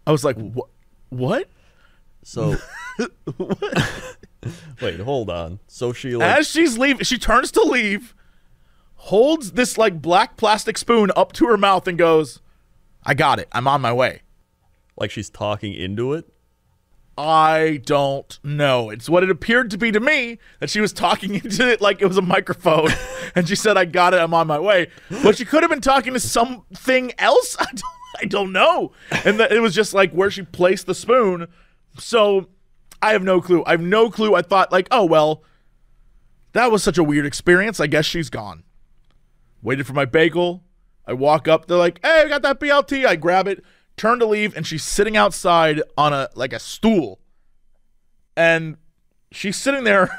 I was like, what? So, wait, hold on. So she as she's leaving, she turns to leave, holds this like black plastic spoon up to her mouth and goes, I got it. I'm on my way. Like she's talking into it? I don't know. It's what it appeared to be to me, that she was talking into it like it was a microphone. And she said, I got it. I'm on my way. But she could have been talking to something else. I don't know. And it was just like where she placed the spoon. So I have no clue. I thought like, oh, well, that was such a weird experience. I guess she's gone. Waited for my bagel. I walk up. They're like, hey, I got that BLT. I grab it, turn to leave, and she's sitting outside on a stool. And she's sitting there,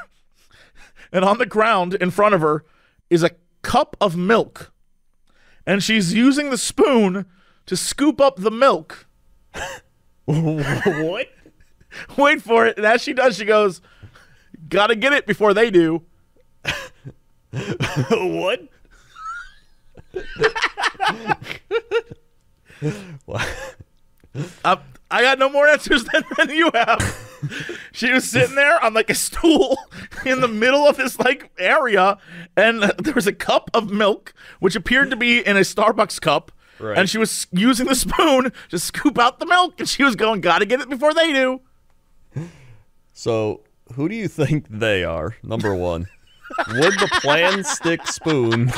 and on the ground in front of her is a cup of milk. And she's using the spoon to scoop up the milk. What? Wait for it. And as she does, she goes, gotta get it before they do. What? I got no more answers than you have. She was sitting there on like a stool in the middle of this like area, and there was a cup of milk, which appeared to be in a Starbucks cup. Right. And she was using the spoon to scoop out the milk, and she was going, "Gotta get it before they do." So, who do you think they are? Number one, would the plan stick spoon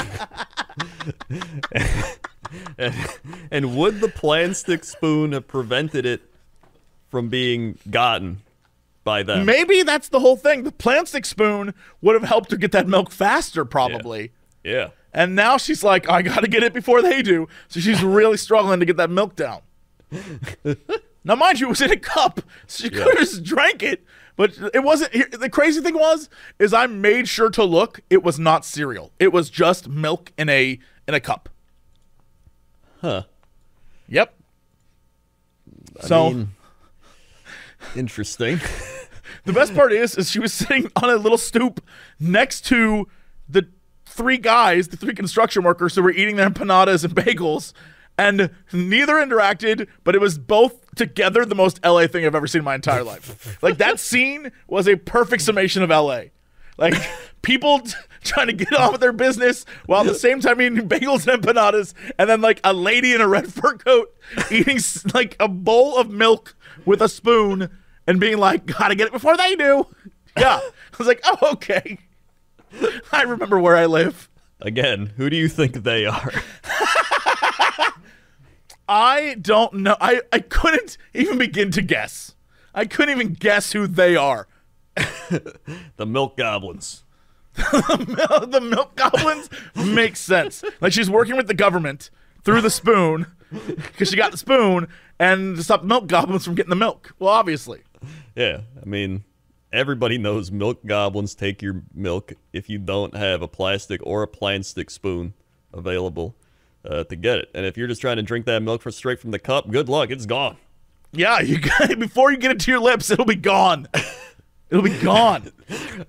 and would the plan stick spoon have prevented it from being gotten by them? Maybe that's the whole thing. The plastic spoon would have helped her get that milk faster, probably. Yeah. And now she's like, I got to get it before they do. So she's really struggling to get that milk down. Now, mind you, it was in a cup. So she could have just drank it. But it wasn't. The crazy thing is I made sure to look. It was not cereal. It was just milk in a cup. Huh. Yep. I mean, interesting. The best part is she was sitting on a little stoop next to the three construction workers who were eating their empanadas and bagels, and neither interacted, but it was both together the most LA thing I've ever seen in my entire life. Like, that scene was a perfect summation of LA. Like, people trying to get on with their business while at the same time eating bagels and empanadas, and then like a lady in a red fur coat eating like a bowl of milk with a spoon and being like, gotta get it before they do. Yeah. I was like, oh, okay. I remember where I live. Again, who do you think they are? I don't know. I couldn't even begin to guess. I couldn't even guess who they are. The milk goblins. The milk goblins makes sense. Like, she's working with the government through the spoon because she got the spoon and to stop milk goblins from getting the milk. Well, obviously. Yeah, I mean, everybody knows milk goblins take your milk if you don't have a plastic or a plastic spoon available to get it. And if you're just trying to drink that milk straight from the cup, good luck. It's gone. Yeah, before you get it to your lips, it'll be gone. It'll be gone.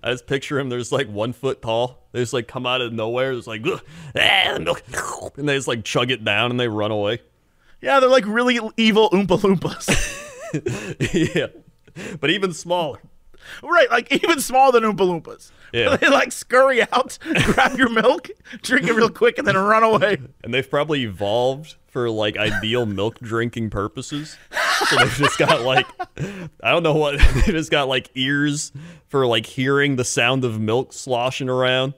I just picture him. There's like 1 foot tall. They just like come out of nowhere. It's like, milk. And they just like chug it down and they run away. Yeah, they're like really evil Oompa Loompas. Yeah. But even smaller. Right, like even smaller than Oompa Loompas. Yeah. They like scurry out, grab your milk, drink it real quick, and then run away. And they've probably evolved for like ideal milk drinking purposes. So they've just got like, I don't know what, they just got like ears for like hearing the sound of milk sloshing around.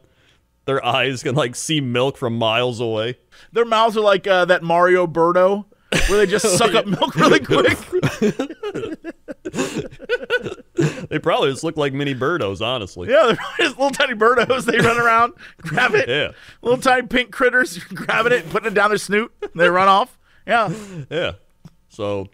Their eyes can like see milk from miles away. Their mouths are like that Mario Birdo, where they just suck up milk really quick. They probably just look like mini birdos, honestly. Yeah, they're just little tiny birdos. They run around, grab it. Yeah. Little tiny pink critters, grabbing it, putting it down their snoot, and they run off. Yeah. Yeah. So,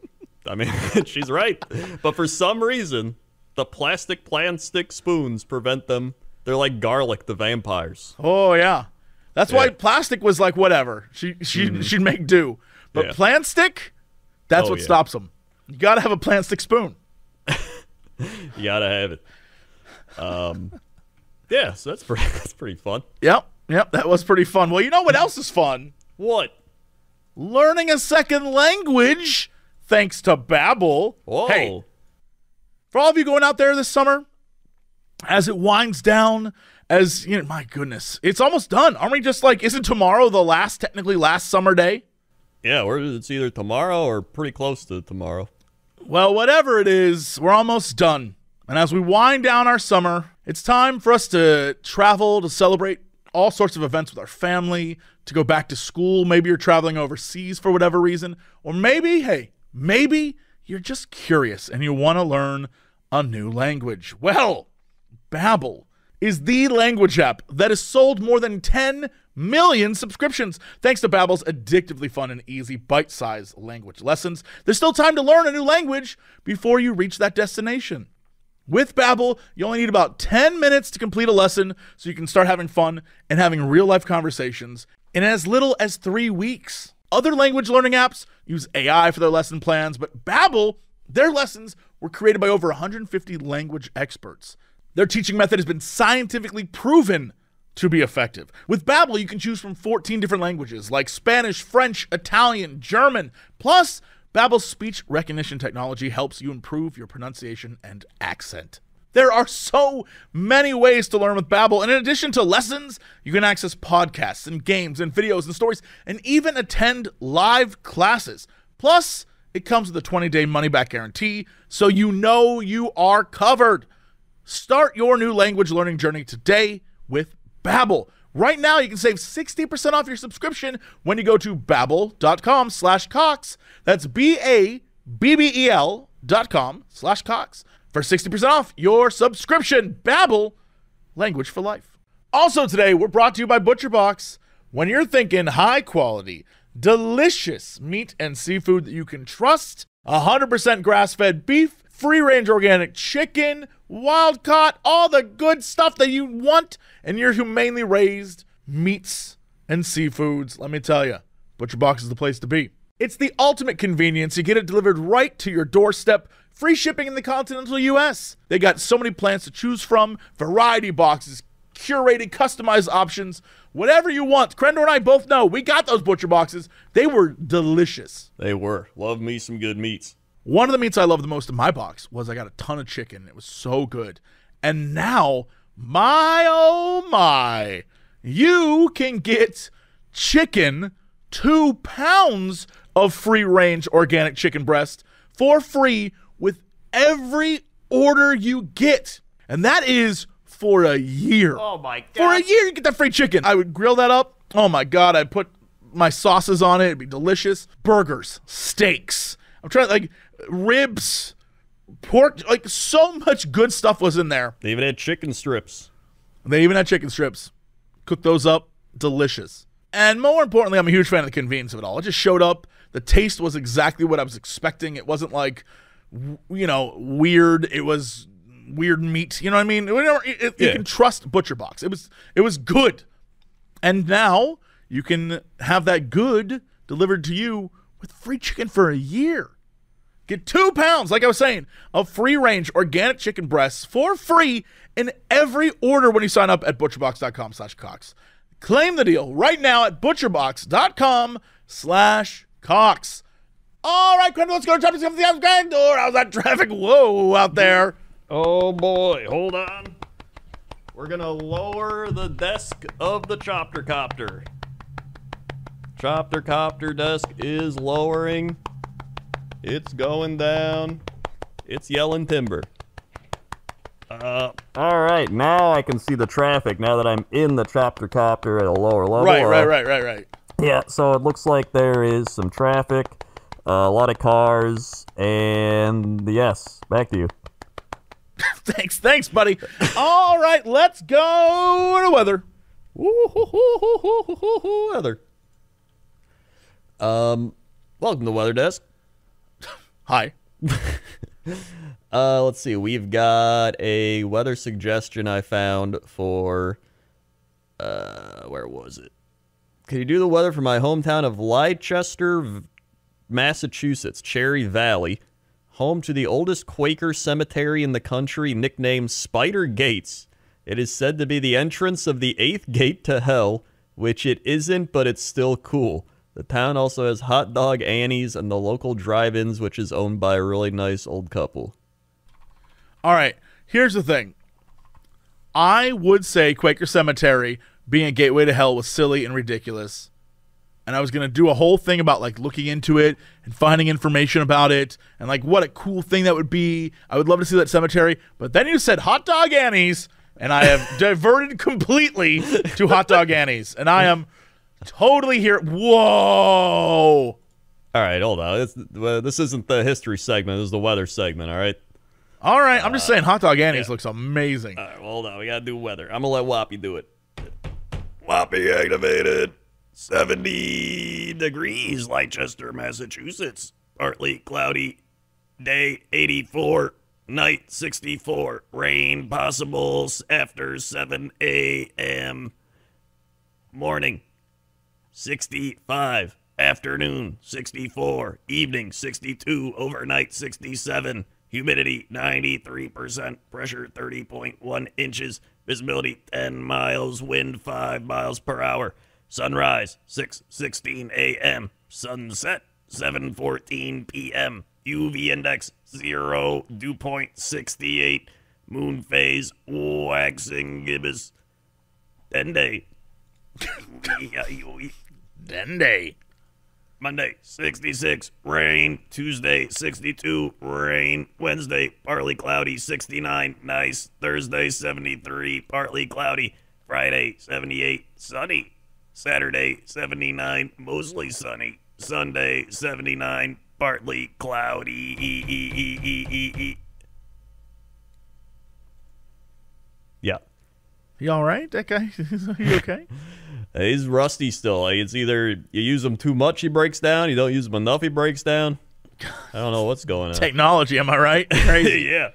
I mean, she's right. But for some reason, the plastic stick spoons prevent them. They're like Garlic, the vampires. Oh, yeah. That's why plastic was like, whatever. She'd make do. But plant stick, that's what stops them. You got to have a plant stick spoon. You got to have it. Yeah, so that's pretty fun. Yep, that was pretty fun. Well, you know what else is fun? What? Learning a second language thanks to Babbel. Whoa. Hey, for all of you going out there this summer, as it winds down, as, you know, my goodness, it's almost done. Aren't we just like, isn't tomorrow the technically last summer day? Yeah, it's either tomorrow or pretty close to tomorrow. Well, whatever it is, we're almost done. And as we wind down our summer, it's time for us to travel, to celebrate all sorts of events with our family, to go back to school. Maybe you're traveling overseas for whatever reason. Or maybe you're just curious and you want to learn a new language. Well, Babbel is the language app that has sold more than 10 million subscriptions. Thanks to Babbel's addictively fun and easy bite-sized language lessons, there's still time to learn a new language before you reach that destination. With Babbel, you only need about 10 minutes to complete a lesson so you can start having fun and having real-life conversations in as little as 3 weeks. Other language learning apps use AI for their lesson plans, but Babbel, their lessons were created by over 150 language experts. Their teaching method has been scientifically proven to be effective. With Babbel, you can choose from 14 different languages like Spanish, French, Italian, German. Plus, Babbel's speech recognition technology helps you improve your pronunciation and accent. There are so many ways to learn with Babbel, and in addition to lessons, you can access podcasts and games and videos and stories and even attend live classes. Plus, it comes with a 20-day money-back guarantee, so you know you are covered. Start your new language learning journey today with Babbel. Right now, you can save 60% off your subscription when you go to babbel.com/Cox. That's BABBEL.com/Cox for 60% off your subscription. Babbel, language for life. Also today, we're brought to you by Butcherbox. When you're thinking high quality, delicious meat and seafood that you can trust, 100% grass-fed beef, free-range organic chicken, wild-caught, all the good stuff that you want in your humanely raised meats and seafoods, let me tell you, Butcherbox is the place to be. It's the ultimate convenience. You get it delivered right to your doorstep. Free shipping in the continental U.S. They got so many plans to choose from, variety boxes, curated, customized options, whatever you want. Crendor and I both know we got those Butcher Boxes. They were delicious. They were. Love me some good meats. One of the meats I loved the most in my box was I got a ton of chicken. It was so good. And now, my oh my, you can get chicken, 2 pounds of free-range organic chicken breast for free with every order you get. And that is for a year. Oh my God. For a year, you get that free chicken. I would grill that up. Oh my God, I'd put my sauces on it. It'd be delicious. Burgers, steaks. I'm trying, like, ribs, pork, like, so much good stuff was in there. They even had chicken strips. Cook those up. Delicious. And more importantly, I'm a huge fan of the convenience of it all. It just showed up. The taste was exactly what I was expecting. It wasn't like, you know, weird. It was weird meat. You know what I mean? You can trust Butcherbox. It was good. And now you can have that good delivered to you with free chicken for a year. Get 2 pounds, like I was saying, of free-range organic chicken breasts for free in every order when you sign up at butcherbox.com/Cox. Claim the deal right now at butcherbox.com/Cox. All right, Crendor, let's go to chapter 7 of the Crendor. How's that traffic? Whoa, out there. Oh boy, hold on. We're gonna lower the desk of the chopper copter. Chopper copter desk is lowering. It's going down. It's yelling timber. All right, now I can see the traffic now that I'm in the chopper copter at a lower level. Right. Yeah, so it looks like there is some traffic, a lot of cars, and yes, back to you. Thanks, buddy. All right, let's go to weather. Weather. Welcome to Weather Desk. Hi. Let's see. We've got a weather suggestion I found for, where was it? Can you do the weather for my hometown of Leicester, Massachusetts, Cherry Valley, home to the oldest Quaker cemetery in the country, nicknamed Spider Gates. It is said to be the entrance of the 8th gate to hell, which it isn't, but it's still cool. The town also has Hot Dog Annie's and the local drive-ins, which is owned by a really nice old couple. All right, here's the thing. I would say Quaker Cemetery being a gateway to hell was silly and ridiculous. And I was going to do a whole thing about, like, looking into it and finding information about it and, like, what a cool thing that would be. I would love to see that cemetery. But then you said Hot Dog Annie's, and I have diverted completely to Hot Dog Annie's. And I am totally here. Whoa. All right, hold on. This isn't the history segment. This is the weather segment, all right? All right, I'm just saying Hot Dog Annie's looks amazing. All right, well, hold on. We got to do weather. I'm going to let Whoppy do it. Whoppy activated. 70 degrees, Leicester, Massachusetts. Partly cloudy. Day 84. Night 64. Rain possible after 7 a.m. Morning 65. Afternoon 64. Evening 62. Overnight 67. Humidity 93%. Pressure 30.1 inches. Visibility 10 miles. Wind 5 miles per hour. Sunrise 6:16 a.m. Sunset 7:14 p.m. UV index 0, dew point 68, moon phase waxing gibbous. Dende. Dende. Monday, 66, rain. Tuesday, 62, rain. Wednesday, partly cloudy, 69, nice. Thursday, 73, partly cloudy. Friday, 78, sunny. Saturday, 79, mostly sunny. Sunday, 79, partly cloudy. Yeah. You all right, that guy? Are you okay? He's rusty still. Like, it's either you use him too much, he breaks down. You don't use him enough, he breaks down. I don't know what's going on. Technology, am I right? Crazy. Yeah.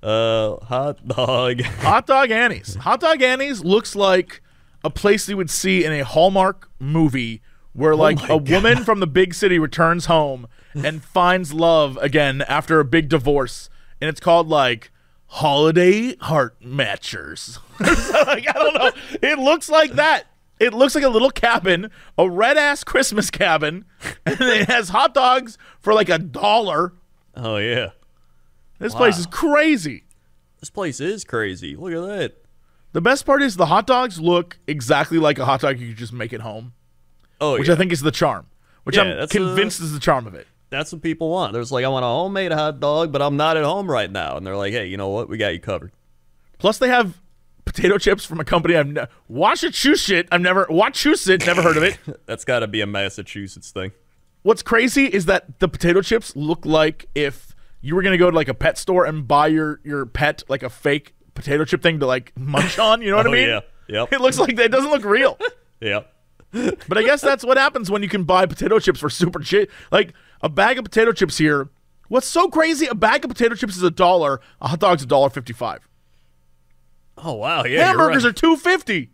Hot dog. Hot Dog Annie's. Hot Dog Annie's looks like a place you would see in a Hallmark movie where, like, a woman from the big city returns home and finds love again after a big divorce. And it's called, like, Holiday Heart Matchers. So, like, I don't know. It looks like that. It looks like a little cabin, a red-ass Christmas cabin, and it has hot dogs for like $1. Oh, yeah. This place is crazy. This place is crazy. Look at that. The best part is the hot dogs look exactly like a hot dog you could just make at home. Oh, which I think is the charm. Which Yeah, I'm that's convinced is the charm of it. That's what people want. There's like, I want a homemade hot dog, but I'm not at home right now. And they're like, hey, you know what? We got you covered. Plus, they have potato chips from a company I've never never heard of it. That's got to be a Massachusetts thing. What's crazy is that the potato chips look like if you were going to go to like a pet store and buy your pet like a fake potato chip thing to like munch on. You know what I mean? Yeah. Yep. It looks like that. It doesn't look real. Yep. But I guess that's what happens when you can buy potato chips for super cheap. Like a bag of potato chips here. What's so crazy? A bag of potato chips is $1. A hot dog's $1.55. Oh, wow. Yeah. Hamburgers you're are $2.50.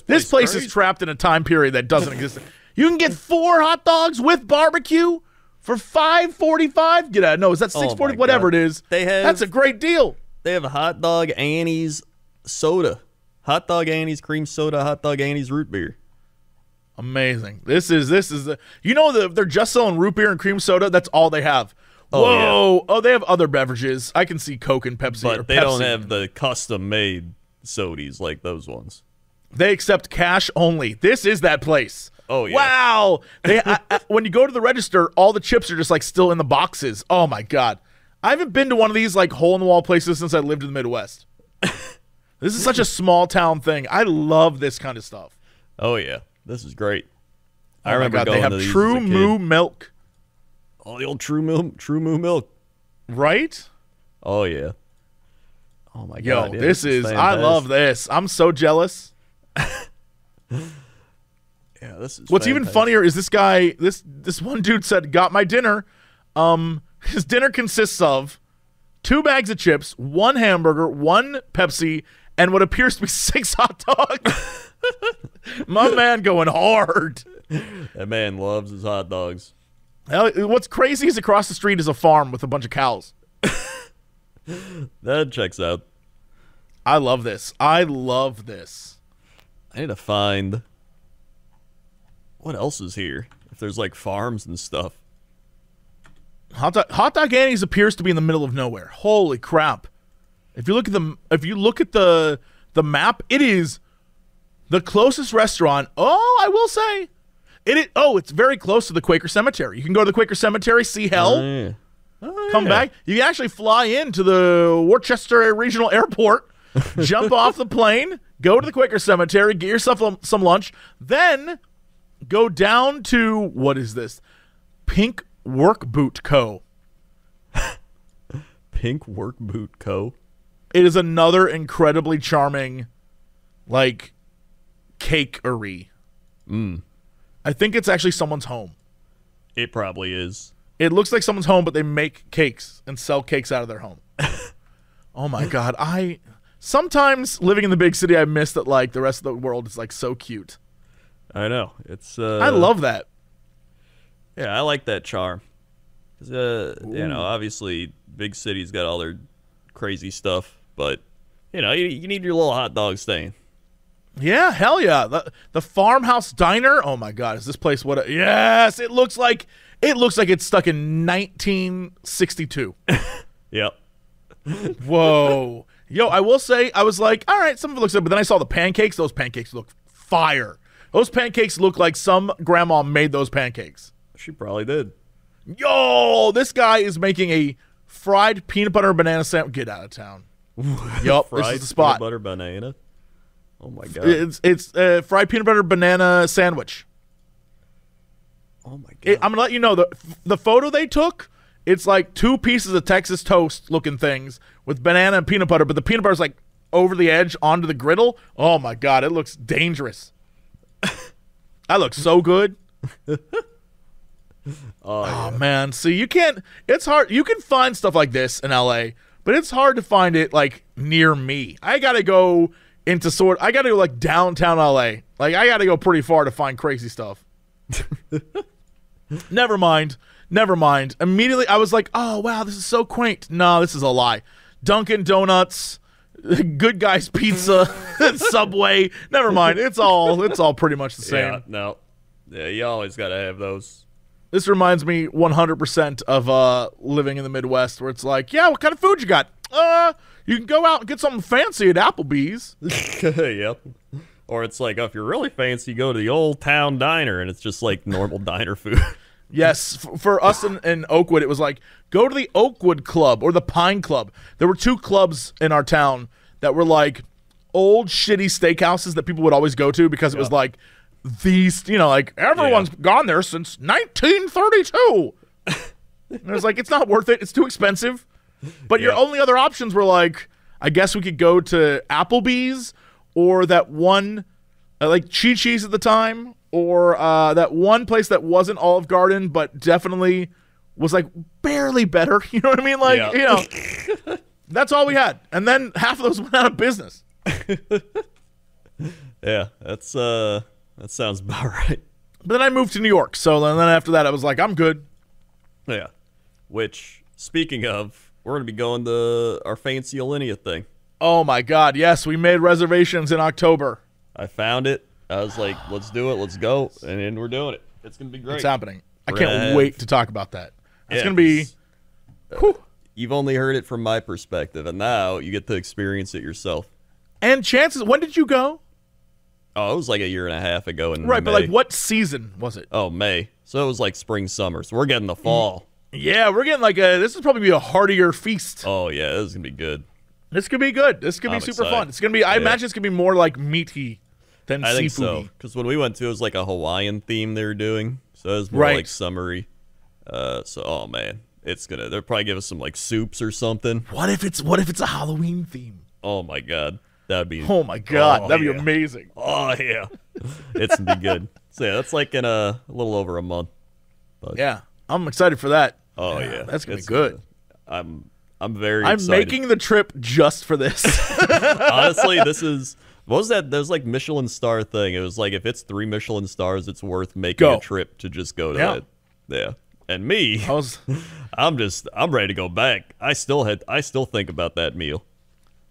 This place crazy. is trapped in a time period that doesn't exist. You can get 4 hot dogs with barbecue for $5.45. Get out. No, is that $6.40? my Whatever God. it is. They have- That's a great deal. They have a hot dog Annie's soda. Hot dog Annie's cream soda, hot dog Annie's root beer. Amazing. This is they're just selling root beer and cream soda. That's all they have. Oh, Whoa. yeah. Oh, they have other beverages. I can see Coke and Pepsi. or But they Pepsi. don't have the custom-made sodies like those ones. They accept cash only. This is that place. Oh, yeah. Wow. When you go to the register, all the chips are just like still in the boxes. Oh my God. I haven't been to one of these like hole in the wall places since I lived in the Midwest. This is such a small town thing. I love this kind of stuff. Oh, yeah. This is great. Oh I remember my God, going they have to these True as a kid. Moo milk, Oh, the old True Moo milk. right? Oh, yeah. Oh, my Yo, God. Yeah, this is I fantastic. love this. I'm so jealous. Yeah, this is What's even fantastic. funnier is this guy, this one dude said, got my dinner. His dinner consists of 2 bags of chips, 1 hamburger, 1 Pepsi, and what appears to be 6 hot dogs. My man going hard. That man loves his hot dogs. What's crazy is across the street is a farm with a bunch of cows. That checks out. I love this. I love this. I need to find what else is here. If there's like farms and stuff. Hot Dog Annie's appears to be in the middle of nowhere. Holy crap! If you look at the map, it is the closest restaurant. Oh, I will say, it's very close to the Quaker Cemetery. You can go to the Quaker Cemetery, see hell, Yeah. Oh, come yeah. back. You can actually fly into the Worcester Regional Airport, jump off the plane, go to the Quaker Cemetery, get yourself some lunch, then go down to what is this? Pink Work Boot Co. Pink Work Boot Co. It is another incredibly charming, like, cakery. I think it's actually someone's home. It probably is. It looks like someone's home, but they make cakes and sell cakes out of their home. Oh my God. Sometimes living in the big city, I miss that, like, the rest of the world is, like, so cute. I know. It's I love that. Yeah, I like that charm. 'Cause, obviously big cities got all their crazy stuff, but you need your little hot dog stand. Yeah, hell yeah. The farmhouse diner. Oh my God, is this place what? Yes, it looks like it's stuck in 1962. Yep. Whoa. Yo, I will say, I was like, all right, some of it looks good, but then I saw the pancakes. Those pancakes look fire. Those pancakes look like some grandma made those pancakes. She probably did. Yo, this guy is making a fried peanut butter banana sandwich. Get out of town. Yup, this is the spot. Peanut butter banana. Oh my God. It's fried peanut butter banana sandwich. Oh my God. I'm gonna let you know the photo they took. It's like 2 pieces of Texas toast looking things with banana and peanut butter, but the peanut butter's like over the edge onto the griddle. Oh my God, it looks dangerous. That looks so good. Oh man, see, you can't. It's hard. You can find stuff like this in LA, but it's hard to find it like near me. I gotta go I gotta go like downtown LA. Like I gotta go pretty far to find crazy stuff. Never mind. Immediately, I was like, "Oh wow, this is so quaint." No, this is a lie. Dunkin' Donuts, Good Guys Pizza, Subway. Never mind. It's all pretty much the same. Yeah, no. Yeah, you always gotta have those. This reminds me 100% of living in the Midwest, where it's like, yeah, what kind of food you got? You can go out and get something fancy at Applebee's. Yep. Or it's like, if you're really fancy, you go to the Old Town Diner, and it's just like normal diner food. Yes, for us in Oakwood, it was like, go to the Oakwood Club or the Pine Club. There were 2 clubs in our town that were like old shitty steakhouses that people would always go to because it was like these, like everyone's gone there since 1932. And it was like, it's not worth it. It's too expensive. But your only other options were like, I guess we could go to Applebee's or that one, like Chi-Chi's at the time, or that one place that wasn't Olive Garden, but definitely was like barely better. You know what I mean? Like, that's all we had. And then half of those went out of business. Yeah, that sounds about right. But then I moved to New York. So then after that, I was like, I'm good. Yeah. Which, speaking of, we're going to be going to our fancy Alinea thing. Oh, my God. Yes, we made reservations in October. I found it. I was like, let's do it. Let's go. And then we're doing it. It's going to be great. It's happening. I can't wait to talk about that. It's going to be... You've only heard it from my perspective, and now you get to experience it yourself. And chances... When did you go? Oh, it was like a year and a half ago in Right, May. but like what season was it? Oh, May. So it was like spring, summer. So we're getting the fall. Yeah, we're getting like this is probably be a heartier feast. Oh, yeah. This is going to be good. This could be good. This could be super fun. It's going to be... I imagine it's going to be more like meaty than seafoody. I think so. Because when we went to, it was like a Hawaiian theme they were doing. So it was more like summery. So, oh, man. It's going to... They'll probably give us some like soups or something. What if it's a Halloween theme? Oh, my God. That would be... Oh, my God. That'd be amazing. Oh, yeah. It's going to be good. So, yeah, that's like in a little over a month. But, yeah. I'm excited for that. Oh, yeah. That's going to be good. I'm very excited. I'm making the trip just for this. Honestly, this is... What was that? There's like Michelin star thing. It was like, if it's 3 Michelin stars, it's worth making a trip to just go to that. Yeah. And me, I'm ready to go back. I still think about that meal.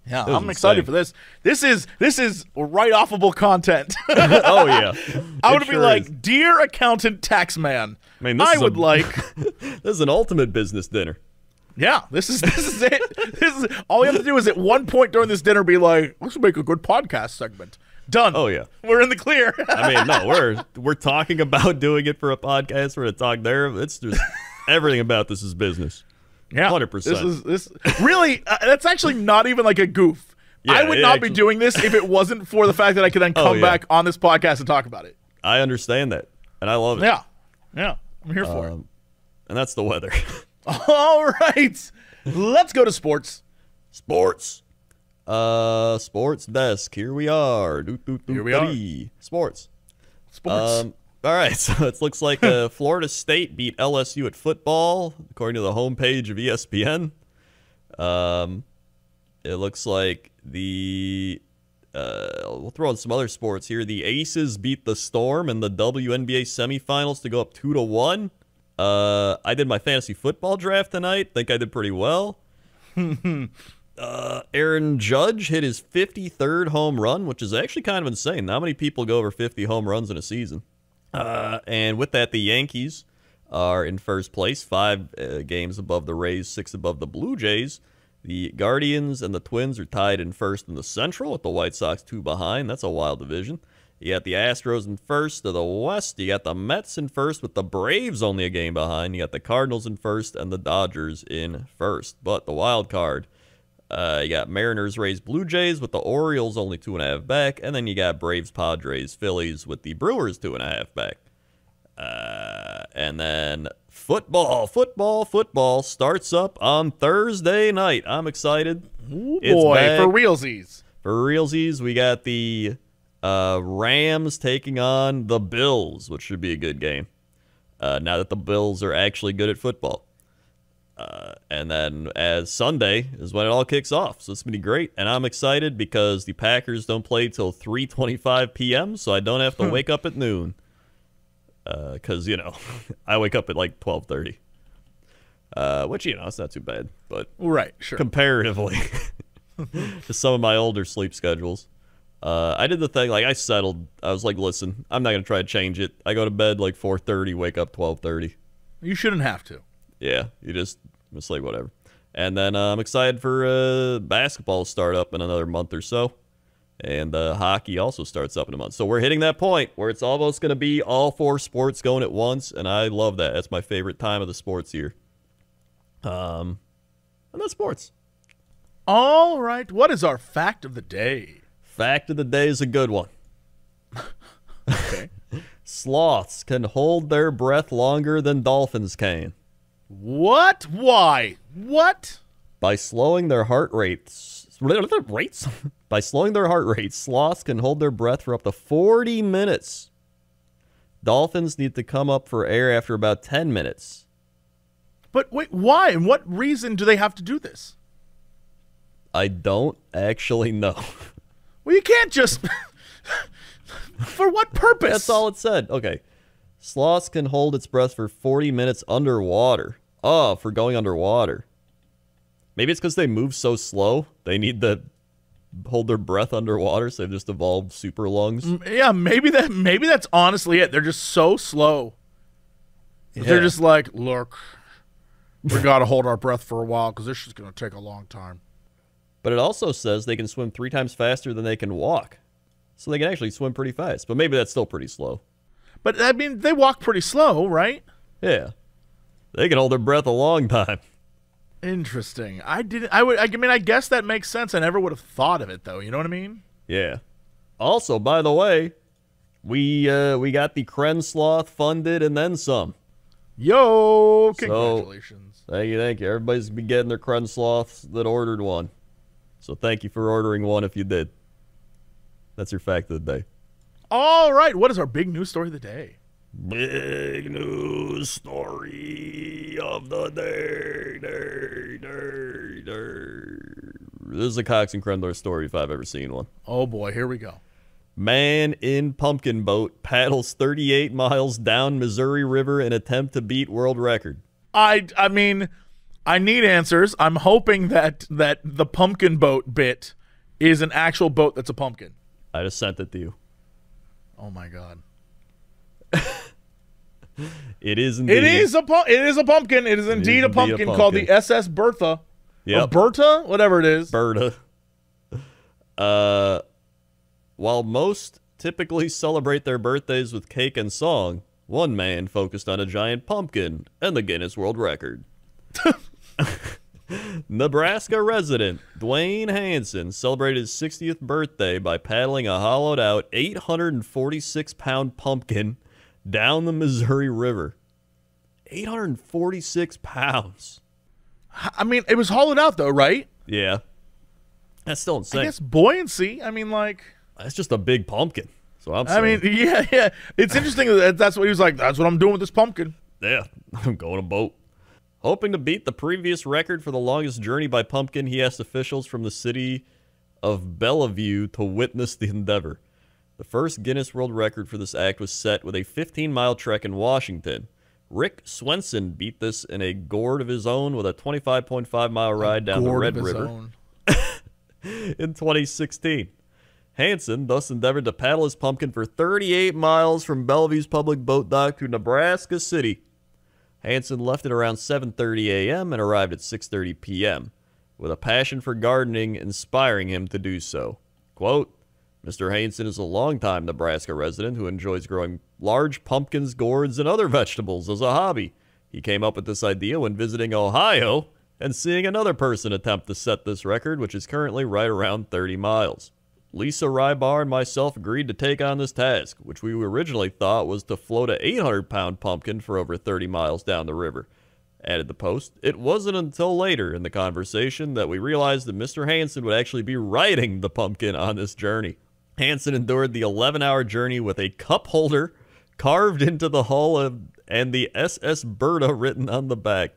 Yeah, I'm excited for this. This is write-offable content. Oh yeah, I would be like, dear accountant tax man, I would like. This is an ultimate business dinner. Yeah, this is it. This is all we have to do is at one point during this dinner be like, let's make a good podcast segment. Done. Oh yeah, we're in the clear. I mean, no, we're talking about doing it for a podcast. We're gonna talk there. It's just everything about this is business. Yeah, 100%. This really. That's actually not even like a goof. Yeah, I would not be doing this if it wasn't for the fact that I could then come back on this podcast and talk about it. I understand that, and I love it. Yeah, I'm here for it. And that's the weather. All right, let's go to sports. Sports desk. Here we are. Here we are. Sports. Sports. All right, so it looks like Florida State beat LSU at football, according to the homepage of ESPN. It looks like we'll throw in some other sports here. The Aces beat the Storm in the WNBA semifinals to go up 2-1. I did my fantasy football draft tonight. Think I did pretty well. Aaron Judge hit his 53rd home run, which is actually kind of insane. Not many people go over 50 home runs in a season. And with that, the Yankees are in first place, 5 games above the Rays, 6 above the Blue Jays. The Guardians and the Twins are tied in first in the Central, with the White Sox 2 behind. That's a wild division. You got the Astros in first to the West. You got the Mets in first with the Braves only a game behind. You got the Cardinals in first and the Dodgers in first. But the wild card, you got Mariners, Rays, Blue Jays with the Orioles only 2.5 back. And then you got Braves, Padres, Phillies with the Brewers 2.5 back. And then football starts up on Thursday night. I'm excited. Ooh, boy, for realsies. For realsies, we got the Rams taking on the Bills, which should be a good game. Now that the Bills are actually good at football. And then as Sunday is when it all kicks off. So it's going to be great. And I'm excited because the Packers don't play till 3:25 p.m., so I don't have to wake up at noon. Because, you know, I wake up at like 12:30. Which, you know, it's not too bad. But right, sure. Comparatively to some of my older sleep schedules. I did the thing, like I settled. I was like, listen, I'm not going to try to change it. I go to bed like 4:30, wake up 12:30. You shouldn't have to. Yeah, it's like whatever. And then I'm excited for basketball to start up in another month or so. And hockey also starts up in a month. So we're hitting that point where it's almost going to be all 4 sports going at once. And I love that. That's my favorite time of the sports year. And that's sports. All right. What is our fact of the day? Fact of the day is a good one. Okay. Sloths can hold their breath longer than dolphins can. What? Why? What? By slowing their heart rates. By slowing their heart rates, sloths can hold their breath for up to 40 minutes. Dolphins need to come up for air after about 10 minutes. But wait, why? And what reason do they have to do this? I don't actually know. Well, you can't just... For what purpose? That's all it said. Okay. Sloths can hold its breath for 40 minutes underwater. Oh, for going underwater. Maybe it's because they move so slow. They need to hold their breath underwater, so they've just evolved super lungs. Yeah, maybe that's honestly it. They're just so slow. Yeah. They're just like, look, we got to hold our breath for a while because this is going to take a long time. But it also says they can swim 3 times faster than they can walk. So they can actually swim pretty fast. But maybe that's still pretty slow. But, I mean, they walk pretty slow, right? Yeah. They can hold their breath a long time. Interesting. I mean, I guess that makes sense. I never would have thought of it, though. You know what I mean? Yeah. Also, by the way, we got the Kren Sloth funded and then some. Yo, congratulations. So, thank you. Everybody's been getting their Kren Sloths that ordered one. So thank you for ordering one if you did. That's your fact of the day. All right. What is our big news story of the day? Big news story of the day. This is a Cox and Crendor story if I've ever seen one. Oh, boy. Here we go. Man in pumpkin boat paddles 38 miles down Missouri River in attempt to beat world record. I mean, I need answers. I'm hoping that the pumpkin boat bit is an actual boat that's a pumpkin. I just sent it to you. Oh, my God. It is indeed. It is a pumpkin. It is indeed a pumpkin called the SS Bertha. Yep. Bertha? Whatever it is. Bertha. While most typically celebrate their birthdays with cake and song, one man focused on a giant pumpkin and the Guinness World Record. Nebraska resident Dwayne Hansen celebrated his 60th birthday by paddling a hollowed-out 846-pound pumpkin down the Missouri River. 846 pounds. I mean, it was hollowed out, though, right? Yeah. That's still insane. I guess buoyancy. I mean, like... That's just a big pumpkin. So I'm saying. I mean, yeah. It's interesting that that's what he was like, that's what I'm doing with this pumpkin. Yeah, I'm going a boat. Hoping to beat the previous record for the longest journey by pumpkin, he asked officials from the city of Bellevue to witness the endeavor. The first Guinness World Record for this act was set with a 15-mile trek in Washington. Rick Swenson beat this in a gourd of his own with a 25.5-mile ride down the Red River. in 2016. Hansen thus endeavored to paddle his pumpkin for 38 miles from Bellevue's public boat dock to Nebraska City. Hansen left at around 7:30 a.m. and arrived at 6:30 p.m., with a passion for gardening inspiring him to do so. Quote, Mr. Hansen is a longtime Nebraska resident who enjoys growing large pumpkins, gourds, and other vegetables as a hobby. He came up with this idea when visiting Ohio and seeing another person attempt to set this record, which is currently right around 30 miles. Lisa Rybar and myself agreed to take on this task, which we originally thought was to float a 800-pound pumpkin for over 30 miles down the river. Added the post, it wasn't until later in the conversation that we realized that Mr. Hansen would actually be riding the pumpkin on this journey. Hansen endured the 11-hour journey with a cup holder carved into the hull and the SS Berta written on the back.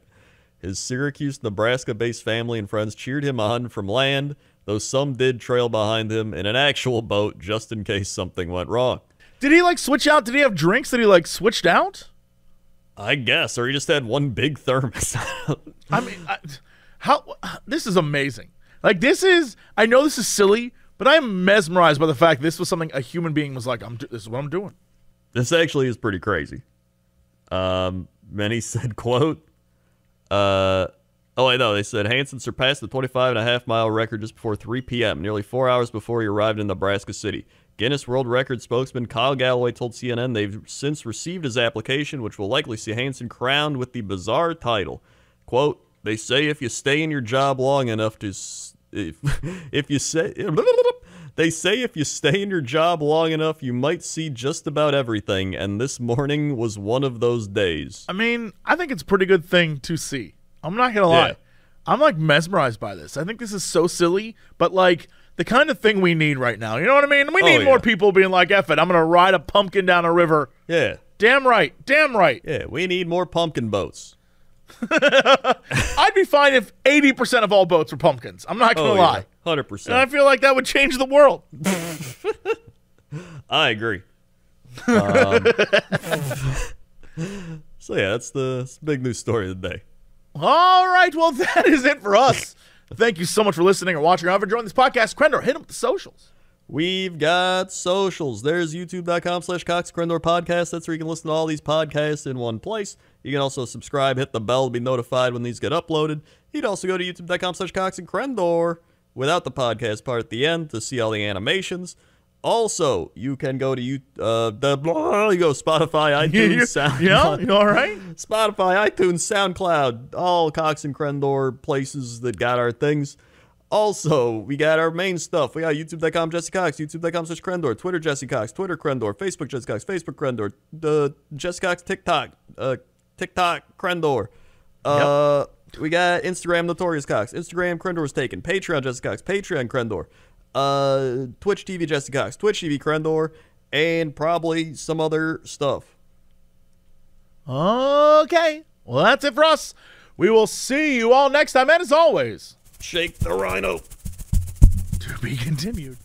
His Syracuse, Nebraska-based family and friends cheered him on from land, though some did trail behind him in an actual boat just in case something went wrong. Did he, like, switch out? Did he have drinks that he, like, switched out? I guess, or he just had one big thermos. I mean, this is amazing. Like, I know this is silly, but I'm mesmerized by the fact this was something a human being was like, this is what I'm doing. This actually is pretty crazy. Many said, quote, they said Hansen surpassed the 25.5-mile record just before 3 p.m., nearly 4 hours before he arrived in Nebraska City. Guinness World Records spokesman Kyle Galloway told CNN they've since received his application, which will likely see Hansen crowned with the bizarre title. Quote, they say if you stay in your job long enough to... They say if you stay in your job long enough, you might see just about everything, and this morning was one of those days. I mean, I think it's a pretty good thing to see. I'm not going to lie. Yeah. I'm, like, mesmerized by this. I think this is so silly, but, like, the kind of thing we need right now. You know what I mean? We need more people being like, F it, I'm going to ride a pumpkin down a river. Yeah. Damn right. Damn right. Yeah, we need more pumpkin boats. I'd be fine if 80% of all boats were pumpkins. I'm not going to lie. 100%. And I feel like that would change the world. I agree. So, yeah, that's the big news story of the day. All right. Well, that is it for us. Thank you so much for listening or watching or ever joining this podcast. Crendor, hit them with the socials. We've got socials. There's youtube.com/Cox Crendor Podcast. That's where you can listen to all these podcasts in one place. You can also subscribe, hit the bell to be notified when these get uploaded. You'd also go to youtube.com/Cox and Crendor without the podcast part at the end to see all the animations. Also, you can go to Spotify, iTunes, SoundCloud. Yeah, you all right? Spotify, iTunes, SoundCloud, all Cox and Crendor places that got our things. Also, we got our main stuff. We got youtube.com Jesse Cox, youtube.com/Crendor, Twitter Jesse Cox, Twitter Crendor, Facebook Jesse Cox, Facebook Crendor, Jesse Cox TikTok, TikTok Crendor. We got Instagram Notorious Cox, Instagram Crendor was taken, Patreon Jesse Cox, Patreon Crendor, Twitch TV Jesse Cox, Twitch TV Crendor, and probably some other stuff. Okay. Well, that's it for us. We will see you all next time. And as always, shake the rhino. To be continued.